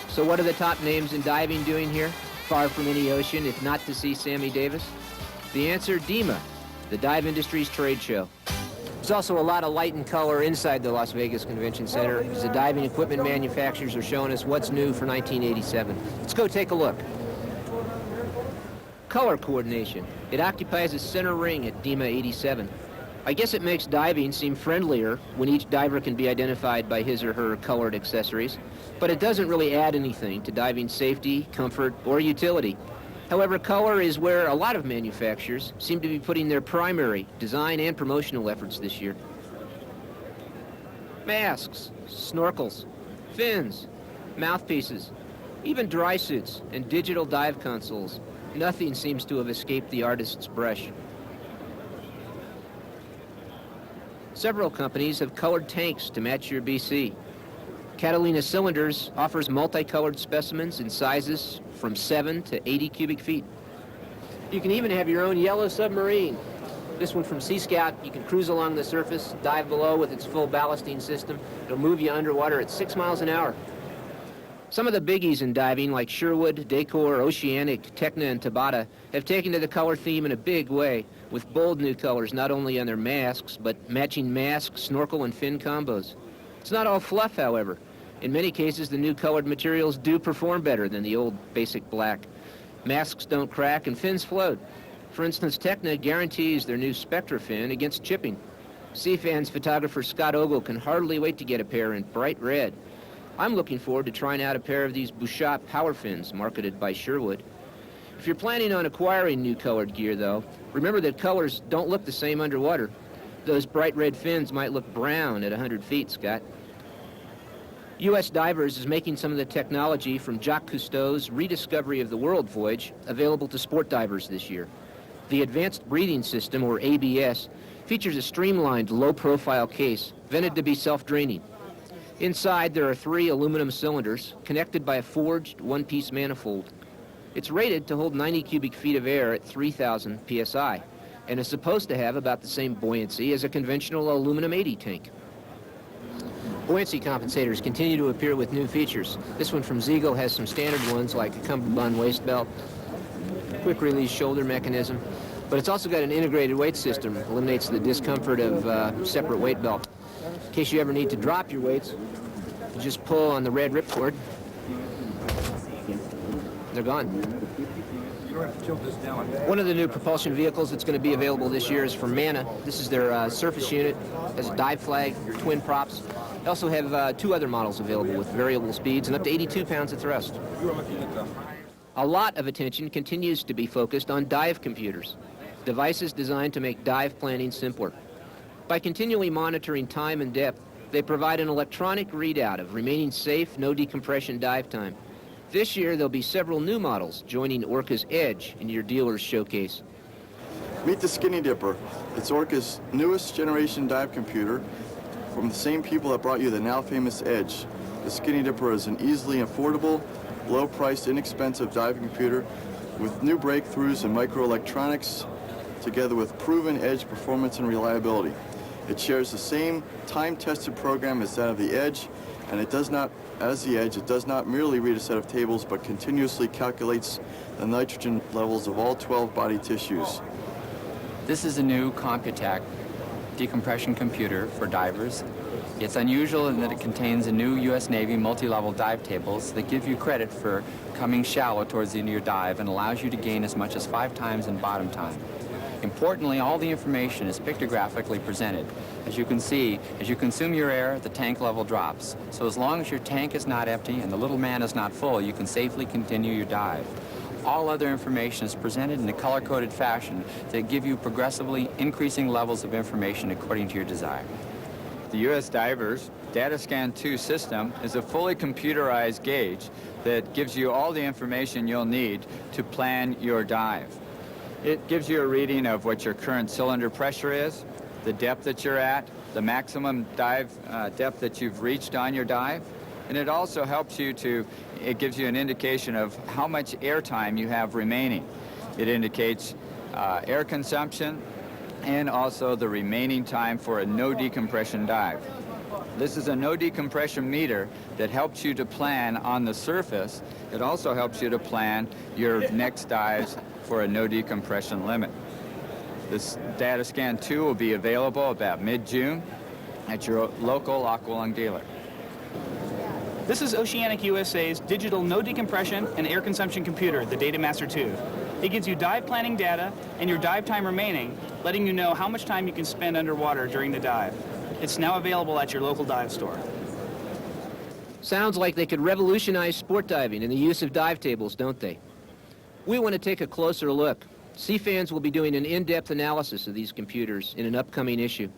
So what are the top names in diving doing here, far from any ocean, if not to see Sammy Davis? The answer, DEMA, the dive industry's trade show. There's also a lot of light and color inside the Las Vegas Convention Center as the diving equipment manufacturers are showing us what's new for 1987. Let's go take a look. Color coordination. It occupies a center ring at DEMA 87. I guess it makes diving seem friendlier when each diver can be identified by his or her colored accessories, but it doesn't really add anything to diving safety, comfort, or utility. However, color is where a lot of manufacturers seem to be putting their primary design and promotional efforts this year. Masks, snorkels, fins, mouthpieces, even dry suits and digital dive consoles. Nothing seems to have escaped the artist's brush. Several companies have colored tanks to match your BC. Catalina Cylinders offers multicolored specimens in sizes from 7 to 80 cubic feet. You can even have your own yellow submarine. This one from Sea Scout, you can cruise along the surface, dive below with its full ballasting system. It'll move you underwater at 6 miles an hour. Some of the biggies in diving, like Sherwood, Decor, Oceanic, Tecna, and Tabata, have taken to the color theme in a big way, with bold new colors not only on their masks, but matching mask, snorkel, and fin combos. It's not all fluff, however. In many cases, the new colored materials do perform better than the old basic black. Masks don't crack and fins float. For instance, Tecna guarantees their new Spectra fin against chipping. Seafans photographer Scott Ogle can hardly wait to get a pair in bright red. I'm looking forward to trying out a pair of these Bouchot power fins marketed by Sherwood. If you're planning on acquiring new colored gear, though, remember that colors don't look the same underwater. Those bright red fins might look brown at 100 feet, Scott. U.S. Divers is making some of the technology from Jacques Cousteau's Rediscovery of the World voyage available to sport divers this year. The Advanced Breathing System, or ABS, features a streamlined, low-profile case, vented to be self-draining. Inside, there are 3 aluminum cylinders connected by a forged one-piece manifold. It's rated to hold 90 cubic feet of air at 3,000 psi, and is supposed to have about the same buoyancy as a conventional aluminum 80 tank. Buoyancy compensators continue to appear with new features. This one from Ziegel has some standard ones like a cummerbund waist belt, quick release shoulder mechanism, but it's also got an integrated weight system, eliminates the discomfort of separate weight belt. In case you ever need to drop your weights, you just pull on the red ripcord. They're gone. One of the new propulsion vehicles that's going to be available this year is from Mana. This is their surface unit, has a dive flag, twin props. They also have 2 other models available with variable speeds and up to 82 pounds of thrust. A lot of attention continues to be focused on dive computers, devices designed to make dive planning simpler. By continually monitoring time and depth, they provide an electronic readout of remaining safe, no decompression dive time. This year, there'll be several new models joining Orca's Edge in your dealer's showcase. Meet the Skinny Dipper. It's Orca's newest generation dive computer from the same people that brought you the now famous Edge. The Skinny Dipper is an easily affordable, low-priced, inexpensive dive computer with new breakthroughs in microelectronics together with proven Edge performance and reliability. It shares the same time-tested program as that of the Edge, and it does not merely read a set of tables, but continuously calculates the nitrogen levels of all 12 body tissues. This is a new Computac decompression computer for divers. It's unusual in that it contains a new U.S. Navy multi-level dive tables that give you credit for coming shallow towards the end of your dive and allows you to gain as much as 5 times in bottom time. Importantly, all the information is pictographically presented. As you can see, as you consume your air, the tank level drops. So as long as your tank is not empty and the little man is not full, you can safely continue your dive. All other information is presented in a color-coded fashion that give you progressively increasing levels of information according to your desire. The U.S. Divers DataScan 2 system is a fully computerized gauge that gives you all the information you'll need to plan your dive. It gives you a reading of what your current cylinder pressure is, the depth that you're at, the maximum dive depth that you've reached on your dive, and it also helps you it gives you an indication of how much air time you have remaining. It indicates air consumption and also the remaining time for a no decompression dive. This is a no decompression meter that helps you to plan on the surface. It also helps you to plan your next dives for a no decompression limit. This DataScan 2 will be available about mid-June at your local Aqualung dealer. This is Oceanic USA's digital no decompression and air consumption computer, the DataMaster 2. It gives you dive planning data and your dive time remaining, letting you know how much time you can spend underwater during the dive. It's now available at your local dive store. Sounds like they could revolutionize sport diving and the use of dive tables, don't they? We want to take a closer look. Sea-Fans will be doing an in-depth analysis of these computers in an upcoming issue.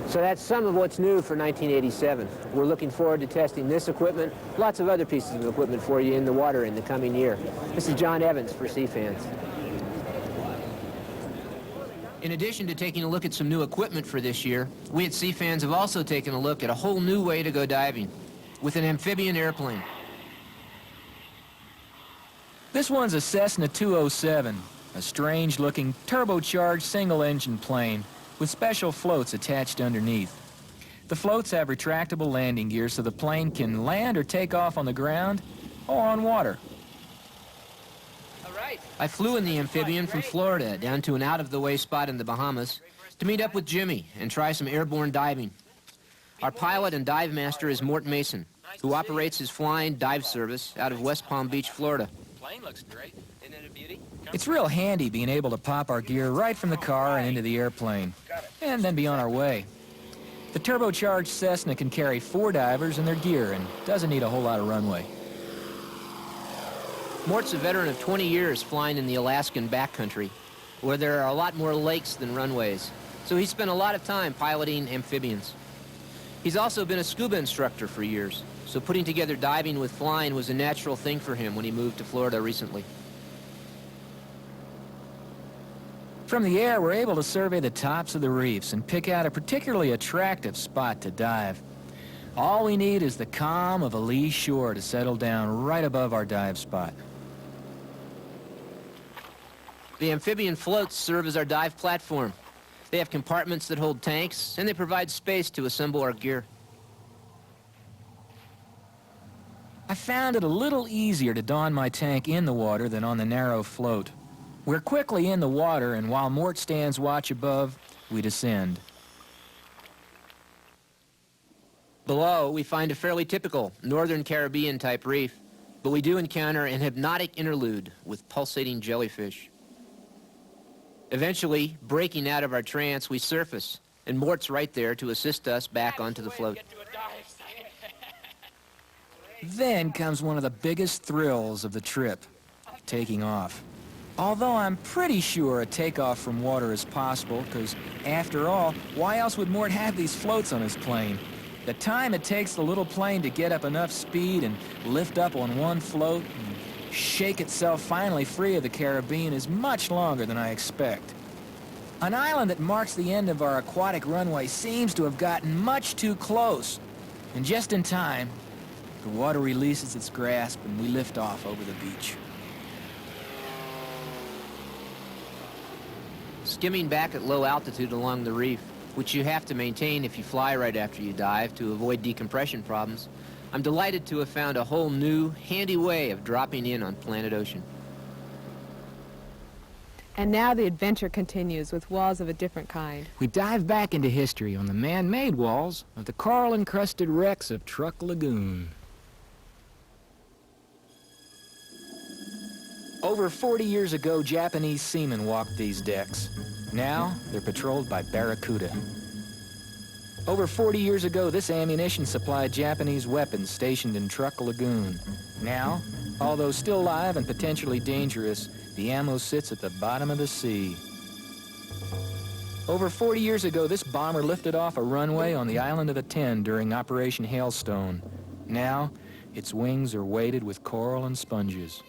So that's some of what's new for 1987. We're looking forward to testing this equipment, lots of other pieces of equipment for you in the water in the coming year. This is John Evans for Sea-Fans. In addition to taking a look at some new equipment for this year, we at Sea-Fans have also taken a look at a whole new way to go diving, with an amphibian airplane. This one's a Cessna 207, a strange-looking turbocharged single-engine plane with special floats attached underneath. The floats have retractable landing gear so the plane can land or take off on the ground or on water. All right. I flew in the amphibian from Florida down to an out-of-the-way spot in the Bahamas to meet up with Jimmy and try some airborne diving. Our pilot and dive master is Mort Mason, who operates his flying dive service out of West Palm Beach, Florida. Plane looks great. Isn't it a beauty? It's real handy being able to pop our gear right from the car and into the airplane, and then be on our way. The turbocharged Cessna can carry 4 divers and their gear and doesn't need a whole lot of runway. Mort's a veteran of 20 years flying in the Alaskan backcountry, where there are a lot more lakes than runways, so he spent a lot of time piloting amphibians. He's also been a scuba instructor for years, so putting together diving with flying was a natural thing for him when he moved to Florida recently. From the air, we're able to survey the tops of the reefs and pick out a particularly attractive spot to dive. All we need is the calm of a lee shore to settle down right above our dive spot. The amphibian floats serve as our dive platform. They have compartments that hold tanks, and they provide space to assemble our gear. I found it a little easier to don my tank in the water than on the narrow float. We're quickly in the water, and while Mort stands watch above, we descend. Below, we find a fairly typical Northern Caribbean-type reef, but we do encounter an hypnotic interlude with pulsating jellyfish. Eventually, breaking out of our trance, we surface, and Mort's right there to assist us back onto the float. Then comes one of the biggest thrills of the trip, taking off. Although I'm pretty sure a takeoff from water is possible, because after all, why else would Mort have these floats on his plane? The time it takes the little plane to get up enough speed and lift up on one float and shake itself finally free of the Caribbean is much longer than I expect. An island that marks the end of our aquatic runway seems to have gotten much too close. And just in time, the water releases its grasp and we lift off over the beach. Skimming back at low altitude along the reef, which you have to maintain if you fly right after you dive to avoid decompression problems, I'm delighted to have found a whole new, handy way of dropping in on planet ocean. And now the adventure continues with walls of a different kind. We dive back into history on the man-made walls of the coral-encrusted wrecks of Truk Lagoon. Over 40 years ago, Japanese seamen walked these decks. Now, they're patrolled by barracuda. Over 40 years ago, this ammunition supplied Japanese weapons stationed in Truk Lagoon. Now, although still live and potentially dangerous, the ammo sits at the bottom of the sea. Over 40 years ago, this bomber lifted off a runway on the island of Attend during Operation Hailstone. Now, its wings are weighted with coral and sponges.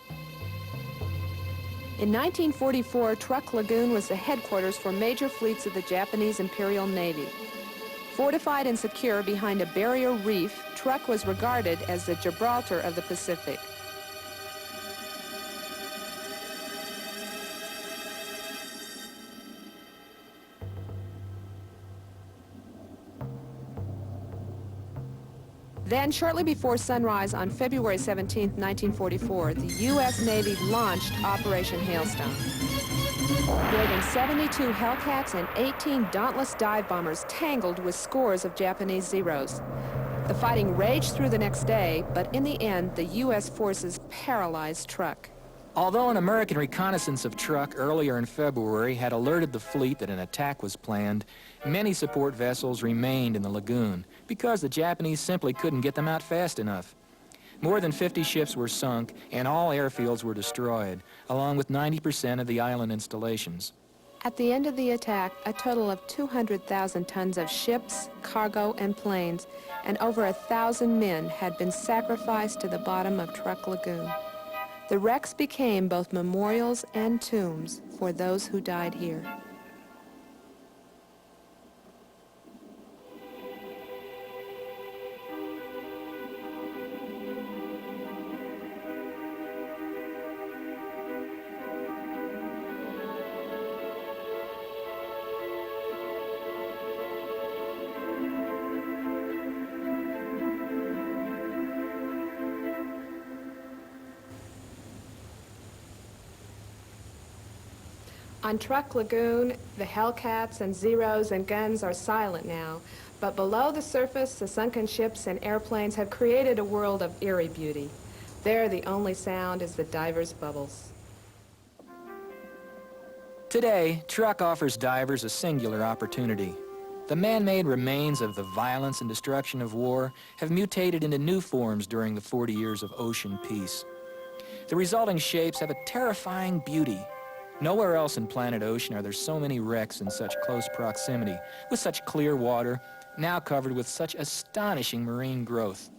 In 1944, Truk Lagoon was the headquarters for major fleets of the Japanese Imperial Navy. Fortified and secure behind a barrier reef, Truk was regarded as the Gibraltar of the Pacific. Then, shortly before sunrise on February 17, 1944, the U.S. Navy launched Operation Hailstone. More than 72 Hellcats and 18 dauntless dive bombers tangled with scores of Japanese Zeros. The fighting raged through the next day, but in the end, the U.S. forces paralyzed Truk. Although an American reconnaissance of Truk earlier in February had alerted the fleet that an attack was planned, many support vessels remained in the lagoon because the Japanese simply couldn't get them out fast enough. More than 50 ships were sunk and all airfields were destroyed, along with 90% of the island installations. At the end of the attack, a total of 200,000 tons of ships, cargo, and planes, and over 1,000 men had been sacrificed to the bottom of Truk Lagoon. The wrecks became both memorials and tombs for those who died here. On Truk Lagoon, the Hellcats and Zeros and guns are silent now, but below the surface, the sunken ships and airplanes have created a world of eerie beauty. There, the only sound is the divers' bubbles. Today, Truk offers divers a singular opportunity. The man-made remains of the violence and destruction of war have mutated into new forms during the 40 years of ocean peace. The resulting shapes have a terrifying beauty. Nowhere else in planet ocean are there so many wrecks in such close proximity, with such clear water, now covered with such astonishing marine growth.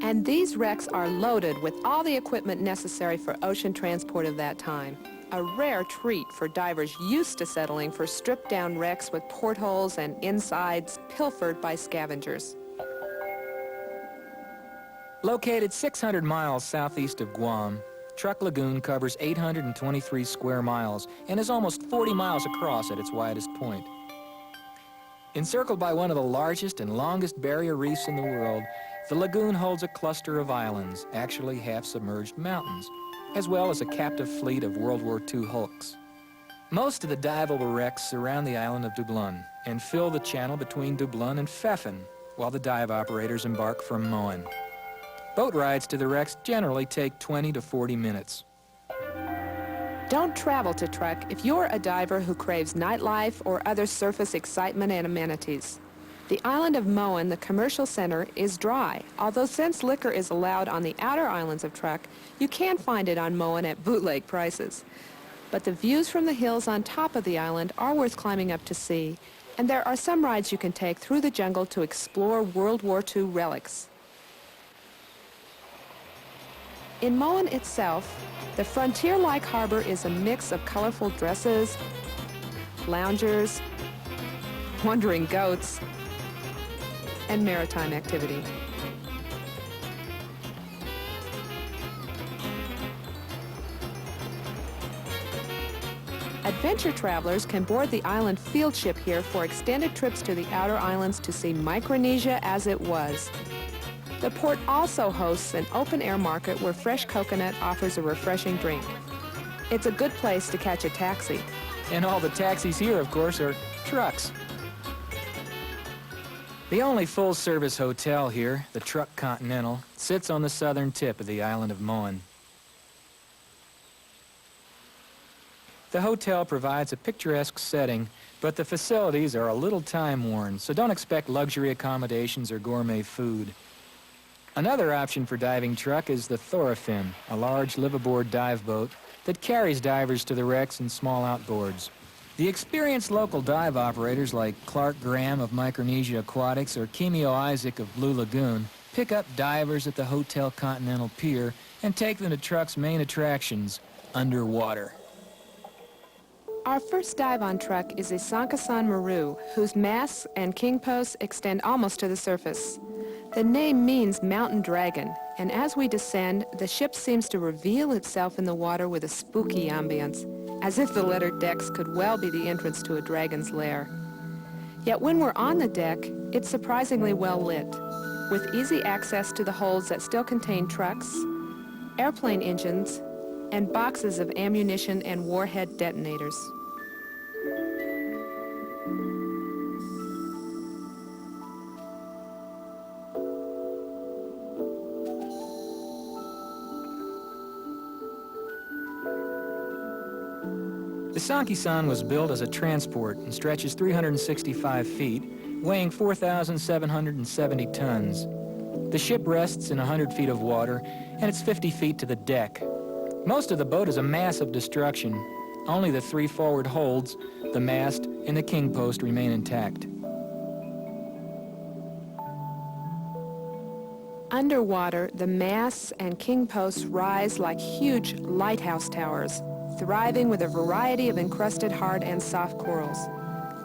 And these wrecks are loaded with all the equipment necessary for ocean transport of that time. A rare treat for divers used to settling for stripped-down wrecks with portholes and insides pilfered by scavengers. Located 600 miles southeast of Guam, Truk Lagoon covers 823 square miles and is almost 40 miles across at its widest point. Encircled by one of the largest and longest barrier reefs in the world, the lagoon holds a cluster of islands, actually half-submerged mountains, as well as a captive fleet of World War II hulks. Most of the diveable wrecks surround the island of Dublin and fill the channel between Dublin and Pfeffin, while the dive operators embark from Moen. Boat rides to the wrecks generally take 20 to 40 minutes. Don't travel to Truk if you're a diver who craves nightlife or other surface excitement and amenities. The island of Moen, the commercial center, is dry, although since liquor is allowed on the outer islands of Truk, you can find it on Moen at bootleg prices. But the views from the hills on top of the island are worth climbing up to see, and there are some rides you can take through the jungle to explore World War II relics. In Moen itself, the frontier-like harbor is a mix of colorful dresses, loungers, wandering goats, and maritime activity. Adventure travelers can board the island field ship here for extended trips to the outer islands to see Micronesia as it was. The port also hosts an open-air market where fresh coconut offers a refreshing drink. It's a good place to catch a taxi. And all the taxis here, of course, are trucks. The only full-service hotel here, the Truk Continental, sits on the southern tip of the island of Moen. The hotel provides a picturesque setting, but the facilities are a little time-worn, so don't expect luxury accommodations or gourmet food. Another option for diving Truk is the Thorafin, a large live-aboard dive boat that carries divers to the wrecks and small outboards. The experienced local dive operators like Clark Graham of Micronesia Aquatics or Kimio Isaac of Blue Lagoon pick up divers at the Hotel Continental Pier and take them to Truk's main attractions, underwater. Our first dive on Truk is Eisaguirre Maru, whose masts and king posts extend almost to the surface. The name means mountain dragon, and as we descend, the ship seems to reveal itself in the water with a spooky ambience, as if the lettered decks could well be the entrance to a dragon's lair. Yet when we're on the deck, it's surprisingly well lit, with easy access to the holds that still contain trucks, airplane engines, and boxes of ammunition and warhead detonators. The Sanki-san was built as a transport and stretches 365 feet, weighing 4,770 tons. The ship rests in 100 feet of water, and it's 50 feet to the deck. Most of the boat is a mass of destruction. Only the 3 forward holds, the mast, and the king post remain intact. Underwater, the masts and king posts rise like huge lighthouse towers, thriving with a variety of encrusted hard and soft corals.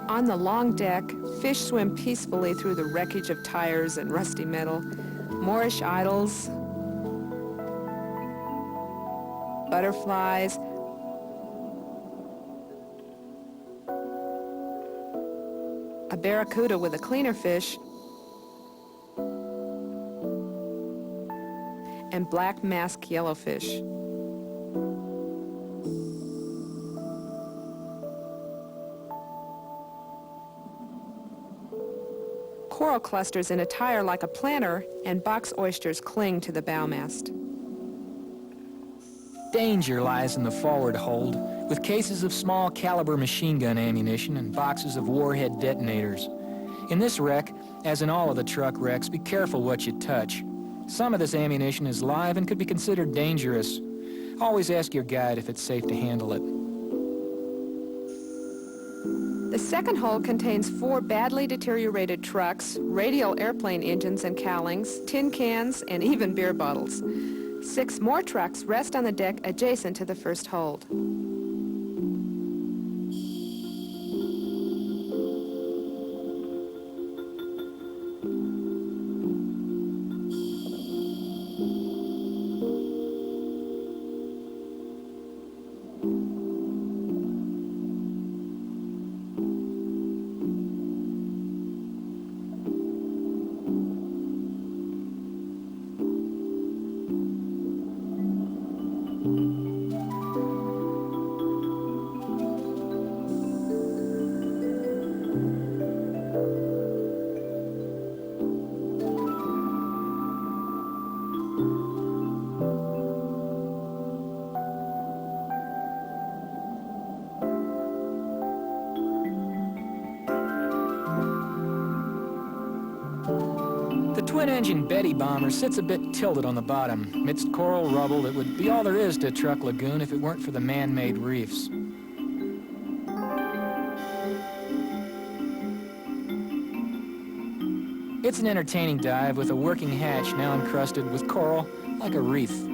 On the long deck, fish swim peacefully through the wreckage of tires and rusty metal, Moorish idols, butterflies, a barracuda with a cleaner fish, and black mask yellowfish. Coral clusters in a tire like a planter, and box oysters cling to the bowmast. Danger lies in the forward hold, with cases of small caliber machine gun ammunition and boxes of warhead detonators. In this wreck, As in all of the truck wrecks, be careful what you touch. Some of this ammunition is live and could be considered dangerous. Always ask your guide if it's safe to handle it. The second hold contains 4 badly deteriorated trucks, radial airplane engines and cowlings, tin cans, and even beer bottles. 6 more trucks rest on the deck adjacent to the first hold. The twin-engine Betty bomber sits a bit tilted on the bottom, amidst coral rubble that would be all there is to Truk Lagoon if it weren't for the man-made reefs. It's an entertaining dive with a working hatch now encrusted with coral like a wreath.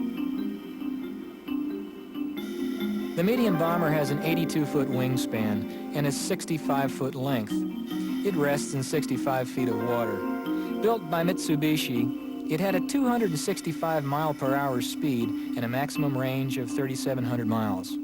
The medium bomber has an 82-foot wingspan and a 65-foot length. It rests in 65 feet of water. Built by Mitsubishi, it had a 265-mile-per-hour speed and a maximum range of 3,700 miles.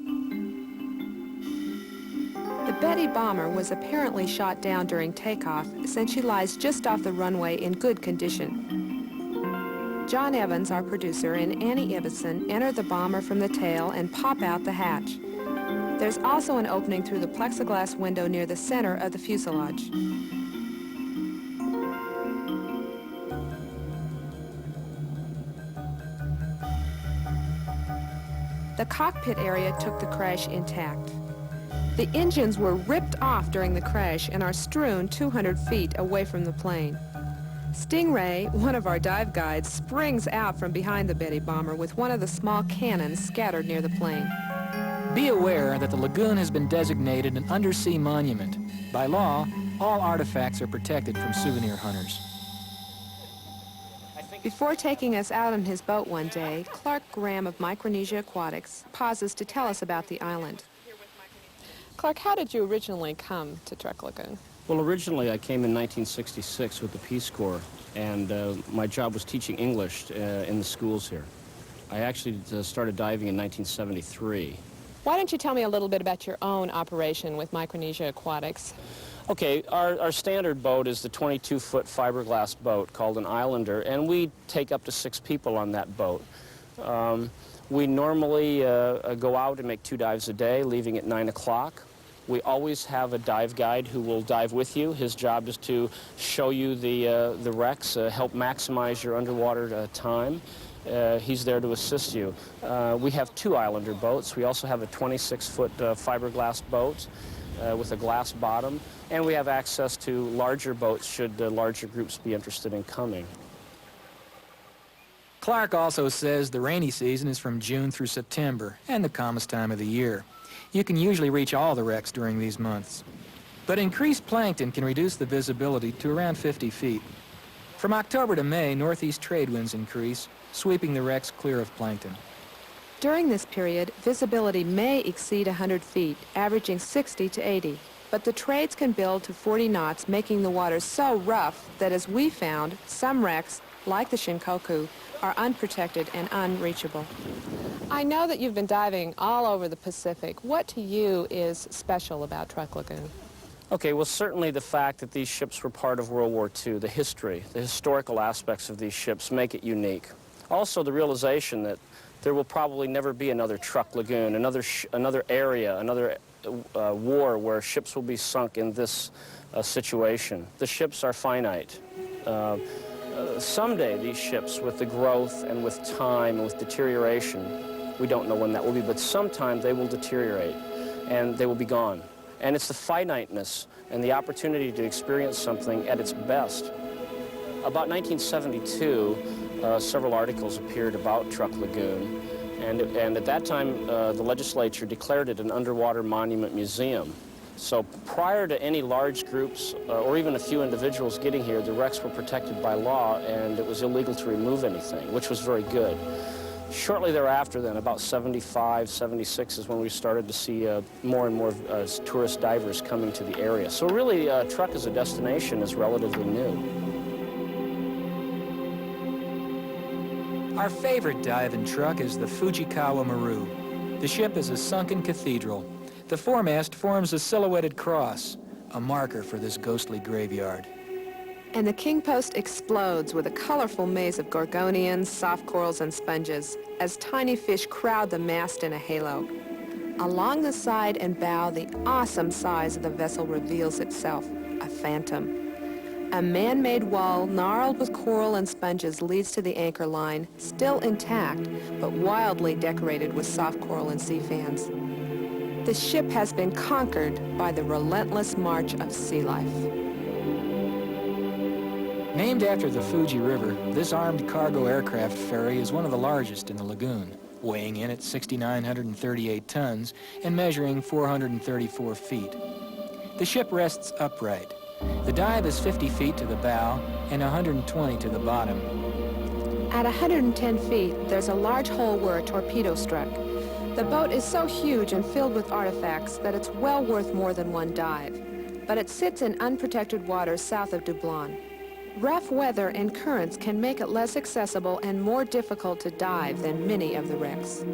The Betty bomber was apparently shot down during takeoff, since she lies just off the runway in good condition. John Evans, our producer, and Annie Ibbotson enter the bomber from the tail and pop out the hatch. There's also an opening through the plexiglass window near the center of the fuselage. The cockpit area took the crash intact. The engines were ripped off during the crash and are strewn 200 feet away from the plane. Stingray, one of our dive guides, springs out from behind the Betty bomber with one of the small cannons scattered near the plane. Be aware that the lagoon has been designated an undersea monument. By law, all artifacts are protected from souvenir hunters. Before taking us out on his boat one day, Clark Graham of Micronesia Aquatics pauses to tell us about the island. Clark, how did you originally come to Truk Lagoon? Well, originally I came in 1966 with the Peace Corps, and my job was teaching English in the schools here. I actually started diving in 1973. Why don't you tell me a little bit about your own operation with Micronesia Aquatics? Okay, our standard boat is the 22-foot fiberglass boat called an Islander, and we take up to 6 people on that boat. We normally go out and make 2 dives a day, leaving at 9 o'clock. We always have a dive guide who will dive with you. His job is to show you the wrecks, help maximize your underwater time. He's there to assist you. We have 2 Islander boats. We also have a 26-foot fiberglass boat with a glass bottom, and we have access to larger boats should larger groups be interested in coming. Clark also says the rainy season is from June through September, and the calmest time of the year. You can usually reach all the wrecks during these months. But increased plankton can reduce the visibility to around 50 feet. From October to May, northeast trade winds increase, sweeping the wrecks clear of plankton. During this period, visibility may exceed 100 feet, averaging 60 to 80. But the trades can build to 40 knots, making the water so rough that, as we found, some wrecks, like the Shinkoku, are unprotected and unreachable. I know that you've been diving all over the Pacific. What to you is special about Truk Lagoon? Okay, well, certainly the fact that these ships were part of World War II, the history, the historical aspects of these ships make it unique. Also, the realization that there will probably never be another Truk Lagoon, another area, another war where ships will be sunk in this situation. The ships are finite. Someday these ships, with the growth and with time and with deterioration, we don't know when that will be, but sometime they will deteriorate and they will be gone. And it's the finiteness and the opportunity to experience something at its best About 1972, several articles appeared about Truk Lagoon, and at that time, the legislature declared it an underwater monument museum. So prior to any large groups or even a few individuals getting here, the wrecks were protected by law, and it was illegal to remove anything, which was very good. Shortly thereafter, then, about 75, 76 is when we started to see more and more tourist divers coming to the area. So really, Truk as a destination is relatively new. Our favorite dive in Truk is the Fujikawa Maru. The ship is a sunken cathedral. The foremast forms a silhouetted cross, a marker for this ghostly graveyard. And the king post explodes with a colorful maze of gorgonians, soft corals, and sponges as tiny fish crowd the mast in a halo. Along the side and bow, the awesome size of the vessel reveals itself, a phantom. A man-made wall gnarled with coral and sponges leads to the anchor line, still intact, but wildly decorated with soft coral and sea fans. The ship has been conquered by the relentless march of sea life. Named after the Fuji River, this armed cargo aircraft ferry is one of the largest in the lagoon, weighing in at 6,938 tons and measuring 434 feet. The ship rests upright. The dive is 50 feet to the bow and 120 to the bottom. At 110 feet, there's a large hole where a torpedo struck. The boat is so huge and filled with artifacts that it's well worth more than one dive, but it sits in unprotected waters south of Dublin. Rough weather and currents can make it less accessible and more difficult to dive than many of the wrecks.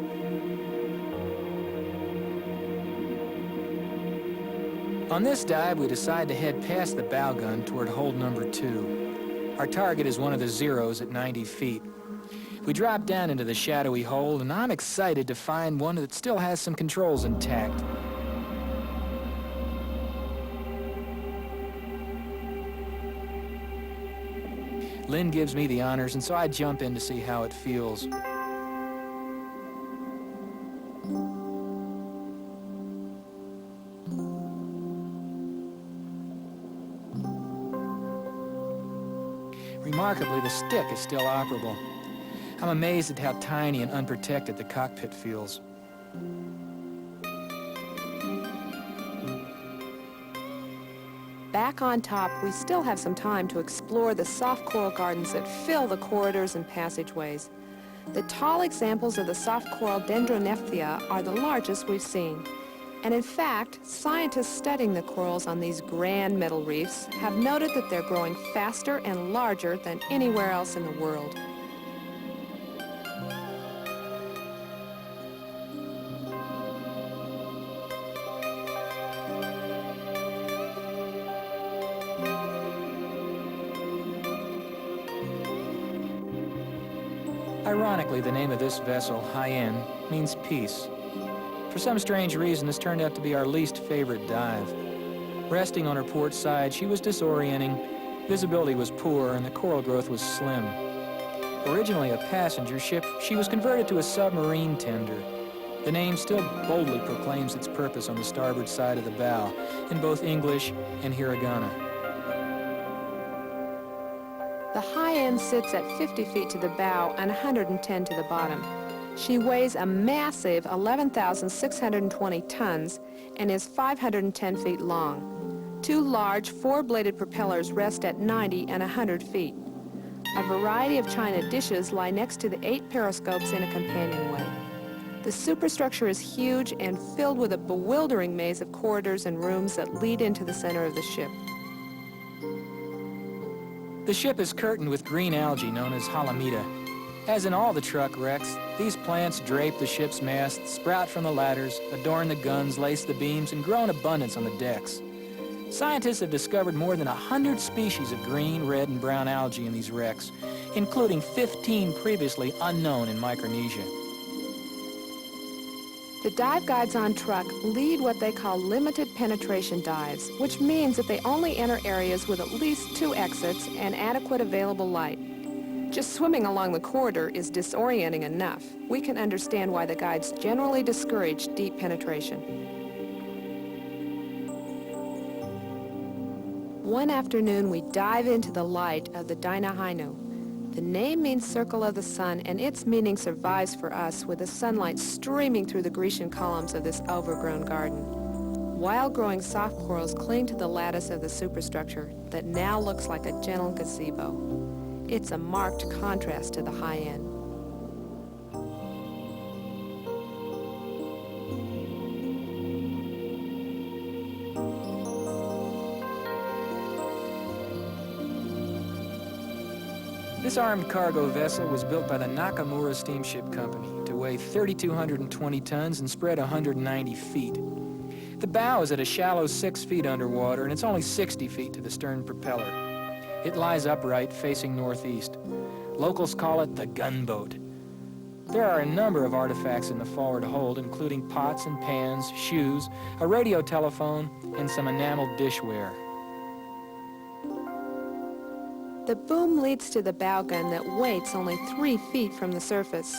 On this dive, we decide to head past the bow gun toward hold number 2. Our target is one of the Zeros at 90 feet. We drop down into the shadowy hold, and I'm excited to find one that still has some controls intact. Lynne gives me the honors, and so I jump in to see how it feels. Remarkably, the stick is still operable. I'm amazed at how tiny and unprotected the cockpit feels. Back on top, we still have some time to explore the soft coral gardens that fill the corridors and passageways. The tall examples of the soft coral Dendronephtha are the largest we've seen. And in fact, scientists studying the corals on these grand metal reefs have noted that they're growing faster and larger than anywhere else in the world. Ironically, the name of this vessel, Hyen, means peace. For some strange reason, this turned out to be our least favorite dive. Resting on her port side, she was disorienting, visibility was poor, and the coral growth was slim. Originally a passenger ship, she was converted to a submarine tender. The name still boldly proclaims its purpose on the starboard side of the bow, in both English and hiragana. The Hyen sits at 50 feet to the bow and 110 to the bottom. She weighs a massive 11,620 tons and is 510 feet long. Two large four-bladed propellers rest at 90 and 100 feet. A variety of china dishes lie next to the 8 periscopes in a companionway. The superstructure is huge and filled with a bewildering maze of corridors and rooms that lead into the center of the ship. The ship is curtained with green algae known as halamida. As in all the Truk wrecks, these plants drape the ship's masts, sprout from the ladders, adorn the guns, lace the beams, and grow in abundance on the decks. Scientists have discovered more than 100 species of green, red, and brown algae in these wrecks, including 15 previously unknown in Micronesia. The dive guides on Truk lead what they call limited penetration dives, which means that they only enter areas with at least 2 exits and adequate available light. Just swimming along the corridor is disorienting enough. We can understand why the guides generally discourage deep penetration. One afternoon, we dive into the light of the Dainahainu. The name means circle of the sun, and its meaning survives for us with the sunlight streaming through the Grecian columns of this overgrown garden. Wild-growing soft corals cling to the lattice of the superstructure that now looks like a gentle gazebo. It's a marked contrast to the high end. This armed cargo vessel was built by the Nakamura Steamship Company to weigh 3,220 tons and spread 190 feet. The bow is at a shallow 6 feet underwater, and it's only 60 feet to the stern propeller. It lies upright, facing northeast. Locals call it the gunboat. There are a number of artifacts in the forward hold, including pots and pans, shoes, a radio telephone, and some enameled dishware. The boom leads to the bow gun that waits only 3 feet from the surface.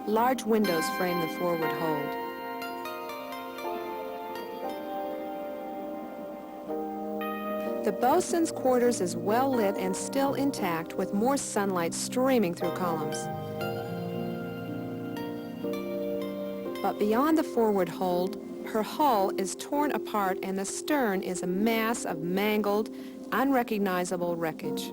Large windows frame the forward hold. The bosun's quarters is well lit and still intact, with more sunlight streaming through columns. But beyond the forward hold, her hull is torn apart and the stern is a mass of mangled, unrecognizable wreckage.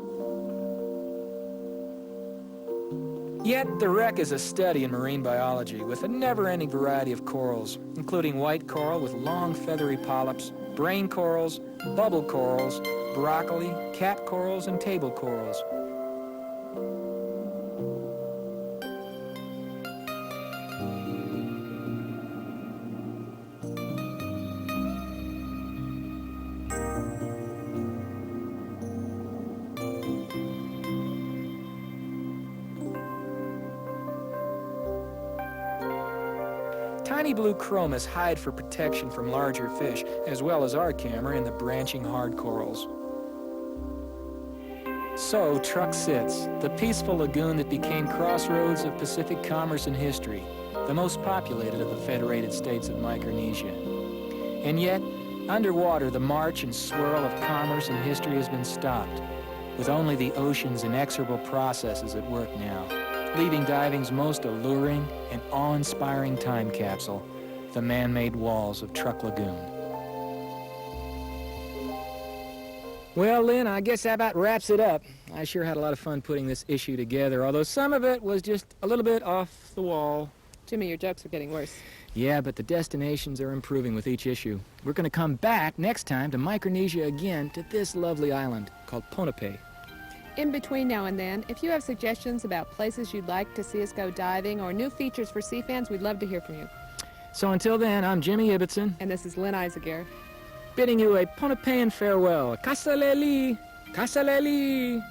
Yet the wreck is a study in marine biology with a never-ending variety of corals, including white coral with long feathery polyps, brain corals, bubble corals, broccoli, cap corals, and table corals. Tiny blue chromis hide for protection from larger fish, as well as our camera in the branching hard corals. So Truk sits, the peaceful lagoon that became crossroads of Pacific commerce and history, the most populated of the Federated States of Micronesia. And yet, underwater, the march and swirl of commerce and history has been stopped, with only the ocean's inexorable processes at work now, leaving diving's most alluring and awe-inspiring time capsule, the man-made walls of Truk Lagoon. Well, Lynn, I guess that about wraps it up. I sure had a lot of fun putting this issue together, although some of it was just a little bit off the wall. Jimmy, your jokes are getting worse. Yeah, but the destinations are improving with each issue. We're going to come back next time to Micronesia again, to this lovely island called Ponape. In between now and then, if you have suggestions about places you'd like to see us go diving or new features for sea fans, we'd love to hear from you. So until then, I'm Jimmy Ibbotson. And this is Lynne Eisaguirre. Bidding you a Ponapean farewell. Kasaleli! Kasaleli!